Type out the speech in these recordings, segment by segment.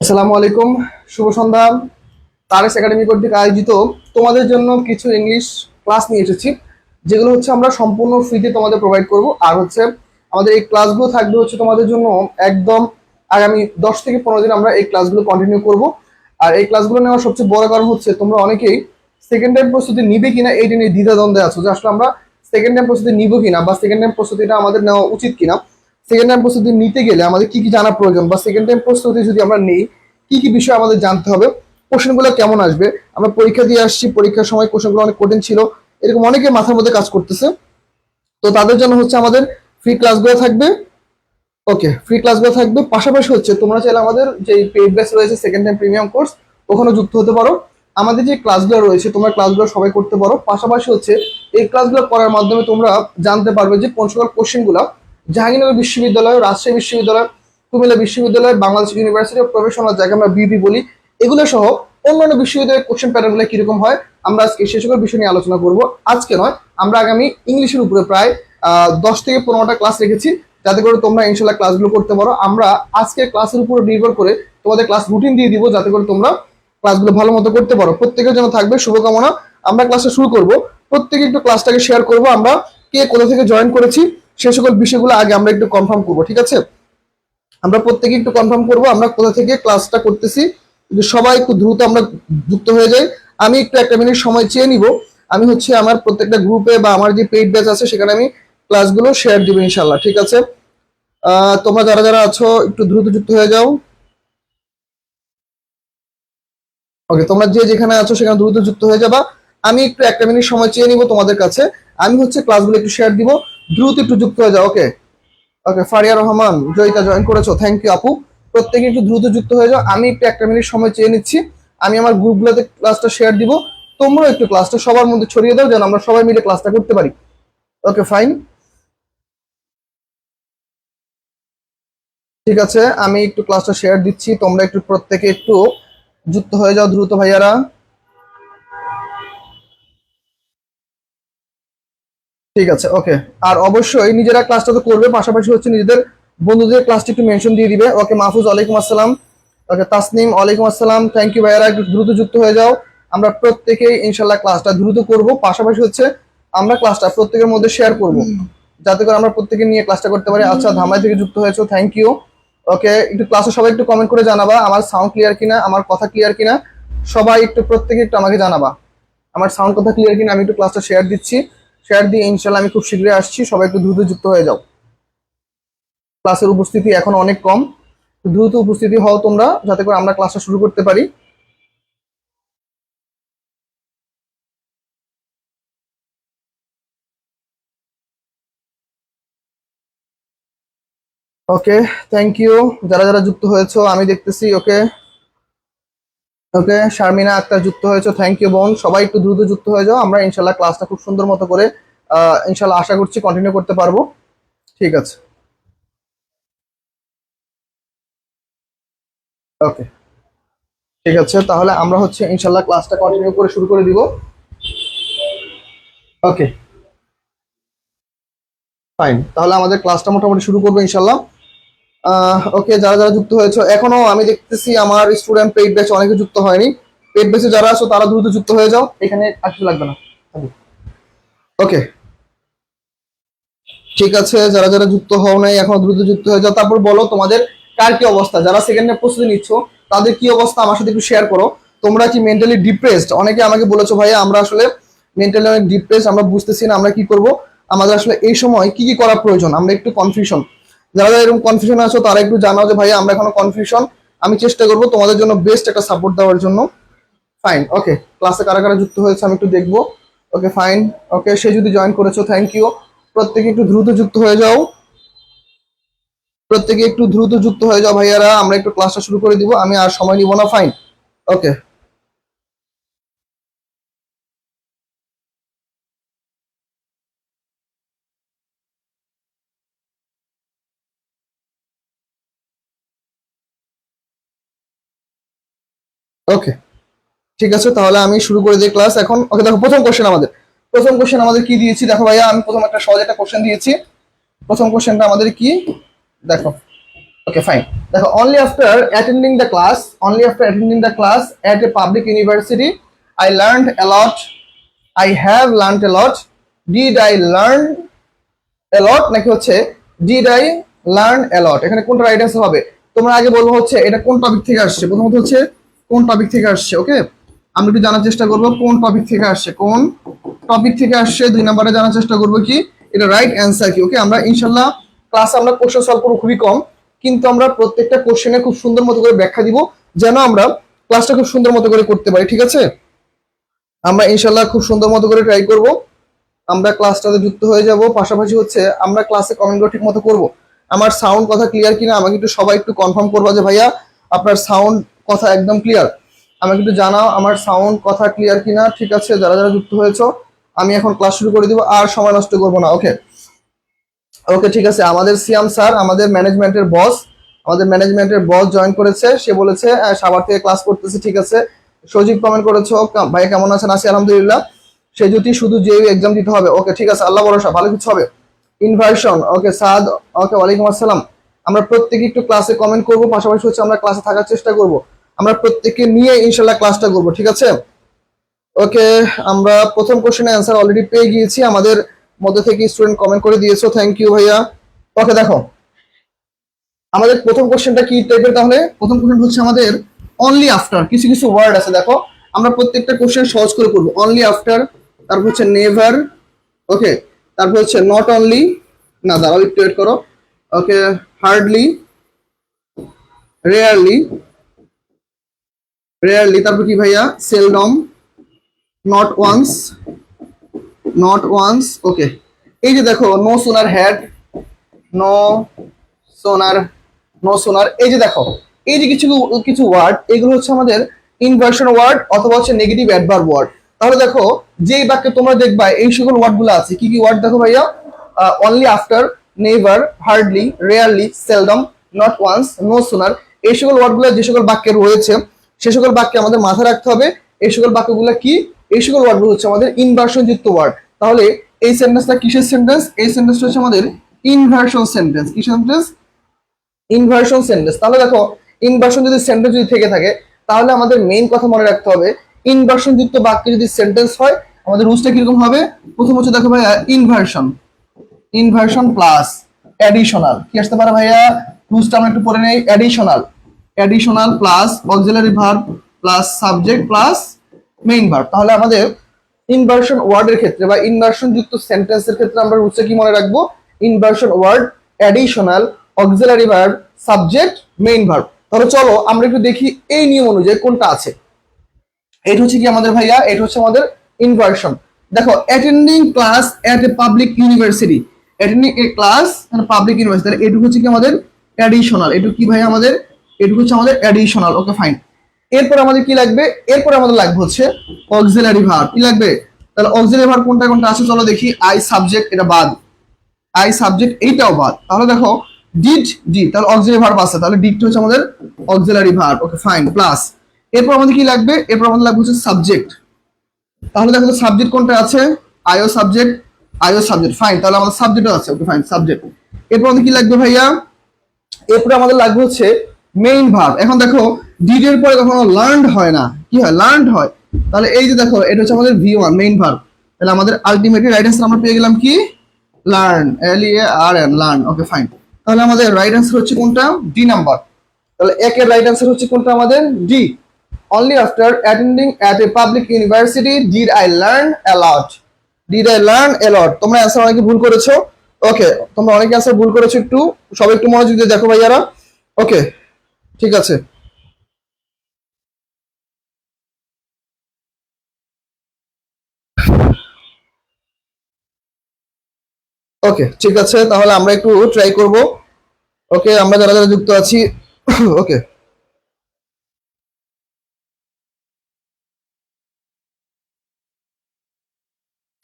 আসসালামু আলাইকুম, শুভ সন্ধ্যা। তারেস একাডেমি কর্তৃক আয়োজিত তোমাদের জন্য কিছু ইংলিশ ক্লাস নিয়ে এসেছি, যেগুলো হচ্ছে আমরা সম্পূর্ণ ফ্রিতে তোমাদের প্রোভাইড করব। আর হচ্ছে আমাদের এই ক্লাসগুলো থাকবে হচ্ছে তোমাদের জন্য একদম আগামী 10 থেকে 15 দিন আমরা এই ক্লাসগুলো কন্টিনিউ করব। আর এই ক্লাসগুলো নেওয়ার সবচেয়ে বড় কারণ হচ্ছে তোমরা অনেকেই সেকেন্ড টাইম প্রস্তুতি নিবে কিনা এইটা নিয়ে দ্বিধাদ্বন্দ্বে আছো, যে আসলে আমরা সেকেন্ড টাইম প্রস্তুতি নিব কিনা বা সেকেন্ড টাইম প্রস্তুতিটা আমাদের নেওয়া উচিত কিনা। সেকেন্ড টাইম প্রস্তুতি নিতে গেলে আমাদের কি কি জানা প্রয়োজন, বা সেকেন্ড টাইম প্রস্তুতি যদি আমরা নেই কি কি বিষয় আমাদের জানতে হবে, কোশ্চেনগুলো কেমন আসবে। আমরা পরীক্ষা দিয়ে আসছি, পরীক্ষার সময় কোশ্চেনগুলো অনেক কঠিন ছিল, এরকম অনেকে মাথার মধ্যে কাজ করতেছে। তো তাদের জন্য হচ্ছে আমাদের ফ্রি ক্লাসগুলো থাকবে। ওকে, ফ্রি ক্লাসগুলো থাকবে, পাশাপাশি হচ্ছে তোমরা চাইলে আমাদের যে পেইড ব্যাচ রয়েছে সেকেন্ড টাইম প্রিমিয়াম কোর্স, ওখানে যুক্ত হতে পারো। আমাদের যে ক্লাসগুলো রয়েছে তোমরা ক্লাসগুলো সবাই করতে পারো। পাশাপাশি হচ্ছে এই ক্লাসগুলো করার মাধ্যমে তোমরা জানতে পারবে যে কোন সকল কোশ্চেনগুলো জাহাঙ্গীরনগর বিশ্ববিদ্যালয়, রাজশাহী বিশ্ববিদ্যালয়, কুমিল্লা বিশ্ববিদ্যালয়, বাংলাদেশ ইউনিভার্সিটি অফ প্রফেশনাল, যাকে আমরা বিবি বলি, এগুলো সহ অন্যান্য বিশ্ববিদ্যালয়ের কোশ্চেন প্যাটার্নগুলো কিরকম হয় আমরা আজকে সে সকল বিষয় নিয়ে আলোচনা করব। আজকে নয়, আমরা আগামী ইংলিশের উপরে প্রায় 10 থেকে 15টা ক্লাস রেখেছি, যাতে করে তোমরা ইনশাল্লাহ ক্লাসগুলো করতে পারো। আমরা আজকে ক্লাসের উপর নির্ভর করে তোমাদের ক্লাস রুটিন দিয়ে দিব, যাতে করে তোমরা ক্লাসগুলো ভালো মতো করতে পারো। প্রত্যেকের জন্য থাকবে শুভকামনা। আমরা ক্লাসটা শুরু করব, প্রত্যেকে একটু ক্লাসটাকে শেয়ার করব, আমরা কে কোথা থেকে জয়েন করেছি সে সকল বিষয়গুলো আগে আমরা একটু কনফার্ম করবো, ঠিক আছে? আমরা প্রত্যেকে একটু কনফার্ম করব আমরা কোথা থেকে ক্লাসটা করতেছি, কিন্তু সবাই একটু দ্রুত আমরা যুক্ত হয়ে যাই। আমি একটু 1 মিনিট সময় চেয়ে নিব। আমি হচ্ছে আমার প্রত্যেকটা গ্রুপে বা আমার যে পেইড ব্যাচ আছে সেখানে আমি ক্লাসগুলো শেয়ার দিব ইনশাল্লাহ, ঠিক আছে? তোমরা যারা যারা আছো একটু দ্রুত যুক্ত হয়ে যাও। ওকে, তোমরা যে যেখানে আছো সেখানে দ্রুত যুক্ত হয়ে যাবা। আমি একটু 1 মিনিট সময় চেয়ে নিব তোমাদের কাছে। আমি হচ্ছে ক্লাসগুলো একটু শেয়ার দিব, দ্রুত একটু যুক্ত হয়ে যাও। ওকে, ওকে, ফারিয়া রহমান জয়িতা জয়েন করেছো, থ্যাংক ইউ আপু। প্রত্যেকে একটু দ্রুত যুক্ত হয়ে যাও। আমি একটু 1 মিনিট সময় চেয়ে নিচ্ছি। আমি আমার গ্রুপগুলোতে ক্লাসটা শেয়ার দিব, তোমরাও একটু ক্লাসটা সবার মধ্যে ছড়িয়ে দাও, যেন আমরা সবাই মিলে ক্লাসটা করতে পারি। ওকে, ফাইন, ঠিক আছে। আমি একটু ক্লাসটা শেয়ার দিচ্ছি, তোমরা একটু প্রত্যেকে একটু যুক্ত হয়ে যাও দ্রুত ভাইয়ারা। ঠিক আছে, ওকে। আর অবশ্যই নিজেরা ক্লাসটা তো করবে, পাশাপাশি হচ্ছে নিজেদের বন্ধুদের ক্লাসটি একটু মেনশন দিয়ে দিবে। ওকে, মাহফুজ ওয়ালাইকুম আসসালাম। ওকে, তাসনিম ওয়ালাইকুম আসসালাম, থ্যাংক ইউ ভাইয়ারা, একটু দ্রুত যুক্ত হয়ে যাও। আমরা প্রত্যেকেই ইনশাল্লাহ ক্লাসটা দ্রুত করব, পাশাপাশি হচ্ছে আমরা ক্লাসটা প্রত্যেকের মধ্যে শেয়ার করব, যাতে করে আমরা প্রত্যেকে নিয়ে ক্লাসটা করতে পারি। আচ্ছা, ধামাই থেকে যুক্ত হয়েছো, থ্যাংক ইউ। ওকে, একটু ক্লাসে সবাই একটু কমেন্ট করে জানাবা আমার সাউন্ড ক্লিয়ার কিনা, আমার কথা ক্লিয়ার কিনা। সবাই একটু প্রত্যেকে একটু আমাকে জানাবা আমার সাউন্ড কথা ক্লিয়ার কিনা। আমি একটু ক্লাসটা শেয়ার দিচ্ছি, শেয়ার দিয়ে ইনশাল্লাহ আমি খুব শীঘ্রই আসছি। সবাই একটু দ্রুত যুক্ত হয়ে যাও। ক্লাসের উপস্থিতি এখন অনেক কম, দ্রুত উপস্থিতি হও তোমরা, যাতে করে আমরা ক্লাসটা শুরু করতে পারি। ওকে, থ্যাংক ইউ যারা যারা যুক্ত হয়েছো আমি দেখতেছি। ওকে, ওকে, শারমিনা আক্তার যুক্ত হয়েছো, থ্যাংক ইউ বোন। সবাই একটু দ্রুত যুক্ত হয়ে যাও, আমরা ইনশাল্লাহ ক্লাসটা খুব সুন্দর মতো করে ইনশাল্লাহ আশা করছি কন্টিনিউ করতে পারবো। ঠিক আছে, ওকে, ঠিক আছে। তাহলে আমরা হচ্ছে ইনশাল্লাহ ক্লাসটা কন্টিনিউ করে শুরু করে দিব। ওকে, ফাইন, তাহলে আমাদের ক্লাসটা মোটামুটি শুরু করবো ইনশাল্লাহ। ওকে, যারা যারা যুক্ত হয়েছে এখনো আমি দেখতেছি আমার স্টুডেন্ট পেইড ব্যাচ অনেকে যুক্ত হয়নি। পেইড ব্যাচে যারা আছো তারা দ্রুত যুক্ত হয়ে যাও, এখানে আসতে লাগবে না। ওকে, ঠিক আছে। যারা যারা যুক্ত হও নাই এখনো দ্রুত যুক্ত হয়ে যাও। তারপর বলো তোমাদের কার কি অবস্থা, যারা সেকেন্ড ইয়ার প্রস্তুতি নিচ্ছ তাদের কি অবস্থা আমার সাথে একটু শেয়ার করো। তোমরা কি মেন্টালি ডিপ্রেসড? অনেকে আমাকে বলেছো ভাইয়া আমরা আসলে মেন্টালি অনেক ডিপ্রেসড, আমরা বুঝতেছি না আমরা কি করব, আমাদের আসলে এই সময় কি কি করা প্রয়োজন, আমরা একটু কনফিউশন। যারা যারা এরকম কনফিউশন আছো তারা একটু জানাও যে ভাইয়া আমরা এখনো কনফিউশন। আমি চেষ্টা করবো তোমাদের জন্য বেস্ট একটা সাপোর্ট দেওয়ার জন্য। ফাইন, ওকে, ক্লাসে কারা কারা যুক্ত হয়েছে আমি একটু দেখবো। ওকে, ফাইন, ওকে, সে যদি জয়েন করেছো থ্যাংক ইউ। প্রত্যেকে একটু দ্রুত যুক্ত হয়ে যাও, প্রত্যেকে একটু দ্রুত যুক্ত হয়ে যাও ভাইয়ারা, আমরা একটু ক্লাসটা শুরু করে দিব, আমি আর সময় নিব না। ফাইন, ওকে, ওকে, ঠিক আছে। তাহলে আমি শুরু করে দিই ক্লাস এখন। ওকে, দেখো প্রথম কোশ্চেন আমাদের কি দিয়েছি দেখো ভাইয়া, আমি প্রথম একটা সহজ একটা কোশ্চেন দিয়েছি। প্রথম কোশ্চেনটা আমাদের কি দেখো, ওকে ফাইন। দেখো only after attending the class, only after attending the class at a public university I learned a lot, I have learned a lot, did I learn a lot নাকি হচ্ছে did I learn a lot, এখানে কোনটা right answer হবে? তোমরা আগে বলবো হচ্ছে এটা কোন টপিক থেকে আসছে, প্রথমত হচ্ছে কোন টপিক থেকে আসছে। ওকে, আমরা একটু জানার চেষ্টা করবো কোন টপিক থেকে আসছে, কোন টপিক থেকে আসছে। 2 নম্বরে জানার চেষ্টা করবো কি এটা রাইট অ্যান্সার কি। ওকে, আমরা ইনশাল্লাহ ক্লাসে আমরা কোশ্চেন সলভ করবো খুবই কম, কিন্তু আমরা প্রত্যেকটা কোশ্চেনে খুব সুন্দর মতো করে ব্যাখ্যা দিব, যেন আমরা ক্লাসটা খুব সুন্দর মতো করে করতে পারি। ঠিক আছে, আমরা ইনশাল্লাহ খুব সুন্দর মতো করে ট্রাই করব, আমরা ক্লাসটাতে যুক্ত হয়ে যাব। পাশাপাশি হচ্ছে আমরা ক্লাসে কমেন্টগুলো ঠিক মতো করবো। আমার সাউন্ড কথা ক্লিয়ার কিনা আমাকে একটু সবাই একটু কনফার্ম করবা যে ভাইয়া আপনার সাউন্ড কথা একদম ক্লিয়ার, আমাকে একটু জানাও আমার সাউন্ড কথা ক্লিয়ার কিনা। ঠিক আছে, যারা যারা যুক্ত হয়েছো আমি এখন ক্লাস শুরু করে দিব, আর সময় নষ্ট করবো না। ওকে ওকে ঠিক আছে, আমাদের সিয়াম স্যার আমাদের ম্যানেজমেন্টের বস, আমাদের ম্যানেজমেন্টের বস জয়েন করেছে, সে বলেছে সাভার থেকে ক্লাস করতেছে। ঠিক আছে, সজীব কমেন্ট করেছো ভাই কেমন আছেন? আছি আলহামদুলিল্লাহ। সে যদি শুধু যে এক্সাম দিতে হবে। ওকে ঠিক আছে, আল্লাহ ভরসা ভালো কিছু হবে। ইনভার্সন, ওকে সাদ, ওকে ওয়ালাইকুম আসসালাম। আমরা প্রত্যেকে একটু ক্লাসে কমেন্ট করব, পাশাপাশি হচ্ছে আমরা ক্লাসে থাকার চেষ্টা করব, আমরা প্রত্যেককে নিয়ে ইনশাল্লাহ ক্লাসটা করব। ঠিক আছে, ওকে আমরা প্রথম কোশ্চেনের অ্যান্সার অলরেডি পেয়ে গিয়েছি, আমাদের মধ্যে থেকে স্টুডেন্ট কমেন্ট করে দিয়েছো, থ্যাংক ইউ ভাইয়া। ওকে দেখো আমাদের প্রথম কোশ্চেনটা কি টাইপের, তাহলে প্রথম কোশ্চেন হচ্ছে আমাদের অনলি আফটার, কিছু কিছু ওয়ার্ড আছে দেখো, আমরা প্রত্যেকটা কোশ্চেন সহজ করে করবো। অনলি আফটার, তারপর হচ্ছে নেভার, ওকে তারপর হচ্ছে নট অনলি, না দাঁড়াও একটু ওয়েট করো, ওকে হার্ডলি, রেয়ারলি, রেয়ারলি, তারপর কি ভাইয়া seldom, not once, not once. Okay এই যে দেখো no sooner had, no sooner, no sooner, এই যে দেখো এই যে কিছু কিছু ওয়ার্ড, এগুলো হচ্ছে আমাদের ইনভার্সন ওয়ার্ড অথবা হচ্ছে নেগেটিভ অ্যাডভার্ব ওয়ার্ড। তাহলে দেখো যেই বাক্যে তোমরা দেখবা এই সকল ওয়ার্ডগুলো আছে, কি কি ওয়ার্ড দেখো ভাইয়া? Only after, never, hardly, rarely, seldom, not once, no sooner, এই সকল ওয়ার্ডগুলো যে সকল বাক্যে রয়েছে সে সকল বাক্যে আমাদের মাথায় রাখতে হবে এই সকল বাক্যগুলো কি, এই সকল ওয়ার্ডগুলো হচ্ছে আমাদের ইনভার্সন যুক্ত ওয়ার্ড। তাহলে এই সেন্টেন্সটা কিসের সেন্টেন্স? এই সেন্টেন্সটা হচ্ছে আমাদের ইনভার্সন সেন্টেন্স। কি সেন্টেন্স? Inversion sentence. তাহলে দেখো ইনভার্সন যদি সেন্টেন্স যদি থেকে থাকে তাহলে আমাদের মেইন কথা মনে রাখতে হবে, ইনভার্সন যুক্ত বাক্যে যদি সেন্টেন্স হয় আমাদের রুলসটা কিরকম হবে? প্রথম হচ্ছে দেখো ভাইয়া ইনভার্সন, ইনভার্সন প্লাস অ্যাডিশনাল, কি আসতে পারে ভাইয়া? রুলসটা আমরা একটু পড়ে নেই। Additional, additional plus auxiliary verb plus subject plus main verb. তাহলে আমাদের ইনভার্সন ওয়ার্ডের ক্ষেত্রে বা ইনভার্সন যুক্ত সেন্টেন্সের ক্ষেত্রে আমরা রুলসটা কি মনে রাখবো? Inversion word, additional, auxiliary verb, subject, main verb. তাহলে চলো আমরা একটু দেখি এই নিয়ম অনুযায়ী কোনটা আছে। এটা হচ্ছে কি আমাদের ভাইয়া, এটা হচ্ছে আমাদের ইনভার্সন। দেখো অ্যাটেন্ডিং ক্লাস এট এ পাবলিক ইউনিভার্সিটি, অ্যাটেন্ডিং এ ক্লাস এট পাবলিক ইউনিভার্সিটি, তাহলে এটুকু হচ্ছে কি আমাদের অ্যাডিশনাল, এটুকু কি ভাই আমাদের, এটুকু হচ্ছে আমাদের অ্যাডিশনাল। ওকে ফাইন, এরপর আমাদের কি লাগবে? এরপর আমাদের লাগবে হচ্ছে অক্সিলারি ভার্ব। কি লাগবে? তাহলে অক্সিলারি ভার্ব কোনটা কোনটা আছে চলো দেখি। আই সাবজেক্ট, এটা বাদ, আই সাবজেক্ট এইটাও বাদ। তাহলে দেখো ডিড, ডি, তাহলে অক্সিলারি ভার্ব আছে, তাহলে ডিড হচ্ছে আমাদের auxiliary verb. Okay fine, plus এরপর আমাদের কি লাগবে? এরপর আমাদের লাগবে হচ্ছে সাবজেক্ট। তাহলে দেখো সাবজেক্ট কোনটা আছে? আইও সাবজেক্ট, আইও সাবজেক্ট, ফাইন, তাহলে আমাদের সাবজেক্টও আছে। Okay fine, subject. এরপর আমাদের কি লাগবে ভাইয়া? এরপরে আমাদের লাগবে হচ্ছে মেইন ভার্ব। এখন দেখো ডিড এর পরে কখনো লার্নড হয় না, কি হয়? লার্নড হয়। তাহলে এই যে দেখো এটা হচ্ছে আমাদের ভি1 মেইন ভার্ব, তাহলে আমাদের আলটিমেটলি রাইট অ্যান্সার আমরা পেয়ে গেলাম কি? Learn, L E A R N, learn. Okay fine, তাহলে আমাদের রাইট অ্যান্সার হচ্ছে কোনটা? D number. তাহলে একের রাইট অ্যান্সার হচ্ছে কোনটা আমাদের? D. Only after attending at a public university did I learn a lot, did I learn a lot. তোমরা অ্যান্সার অনেকে ভুল করেছো। ওকে তোমরা অনেকে অ্যান্সার ভুল করেছো, একটু সবাই একটু মনোযোগ দিয়ে দেখো ভাইয়ারা। ওকে ঠিক আছে, ওকে ঠিক আছে, তাহলে আমরা একটু ট্রাই করব। ওকে আমরা যারা যারা যুক্ত আছি ওকে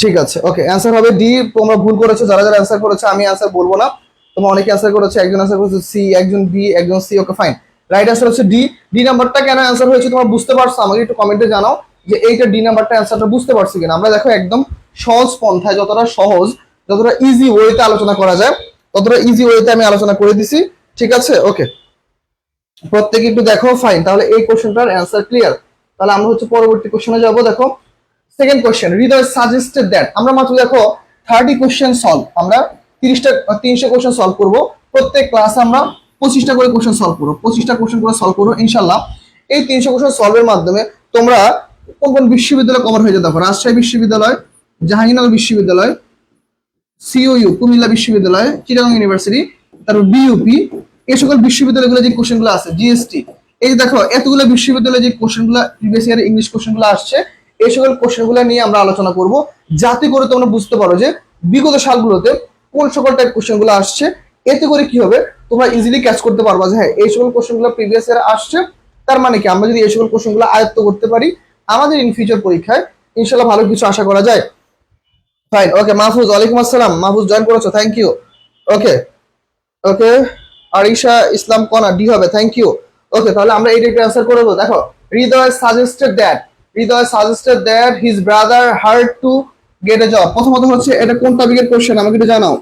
ঠিক আছে। ওকে অ্যান্সার হবে ডি। তোমরা ভুল করেছো, যারা যারা অ্যান্সার করেছো আমি অ্যান্সার বলবো না, তোমরা অনেকে অ্যান্সার করেছো, একজন অ্যান্সার করেছো সি, একজন বি, একজন C. Okay fine, right answer হচ্ছে ডি। ডি নাম্বারটা কেন অ্যান্সার হয়েছে তোমরা বুঝতে পারছো? আমাকে একটু কমেন্টে জানাও যে এইটা ডি নাম্বারটা অ্যান্সারটা বুঝতে পারছি কিনা। আমরা দেখো একদম সহজ পন্থায়, যতটা সহজ, যতটা ইজি ওয়েতে আলোচনা করা যায় ততটা ইজি ওয়েতে আমি আলোচনা করে দিছি। ঠিক আছে, ওকে, প্রত্যেকে একটু দেখো, ফাইন। তাহলে এই কোশ্চেনটার অ্যান্সার ক্লিয়ার। তাহলে আমরা হচ্ছে পরবর্তী কোশ্চেনে যাব। দেখো second question, Hridoy suggested that. আমরা মাত্র দেখো 30 কোশ্চেন সলভ, আমরা 300 কোশ্চেন সলভ করব প্রত্যেক ক্লাসে। আমরা 25টা করে কোশ্চেন সলভ করবো, 25টা কোশ্চেন করে সলভ করবো ইনশাল্লাহ। এই 300 কোশ্চেন সলভের মাধ্যমে তোমরা কোন কোন বিশ্ববিদ্যালয় কভার হয়ে যেতে পারো, রাজশাহী বিশ্ববিদ্যালয়, জাহাঙ্গীরনগর বিশ্ববিদ্যালয়, সিওইউ কুমিল্লা বিশ্ববিদ্যালয়, চিটাগং ইউনিভার্সিটি, তারপর বিইউপি, এই সকল বিশ্ববিদ্যালয়গুলো যে কোশ্চেনগুলো আছে, জিএসটি, এই যে দেখো এতগুলো বিশ্ববিদ্যালয়ে যে কোশ্চেনগুলো প্রিভিয়াস ইয়ারে ইংলিশ কোশ্চেনগুলো আসছে, এই সকল কোশ্চেনগুলো নিয়ে আমরা আলোচনা করব, যাতে করে তোমরা বুঝতে পারো যে বিগত সালগুলোতে কোন সকল টাইপ কোশ্চেনগুলো আসছে। এতে করে কি হবে, তোমরা ইজিলি ক্যাচ করতে পারবা যে হ্যাঁ এই সকল কোশ্চেনগুলো প্রিভিয়াস ইয়ারে আসছে, তার মানে কি আমরা যদি এই সকল কোশ্চেনগুলো আয়ত্ত করতে পারি, আমাদের ইন ফিউচার পরীক্ষায় ইনশাল্লাহ ভালো কিছু আশা করা যায়। ফাইন, ওকে মাহফুজ, ওয়ালাইকুম আসসালাম, মাহফুজ জয়েন করেছো, থ্যাংক ইউ। ওকে ওকে, আরিশা ইসলাম কনা ডি হবে, থ্যাংক ইউ। ওকে, তাহলে আমরা এইটা অ্যান্সার করে দেবো। দেখো Hridoy suggested that his brother hard to get a job. প্রথমত হচ্ছে এটা কোন টপিকের কোশ্চেন আমাকে একটু জানাও,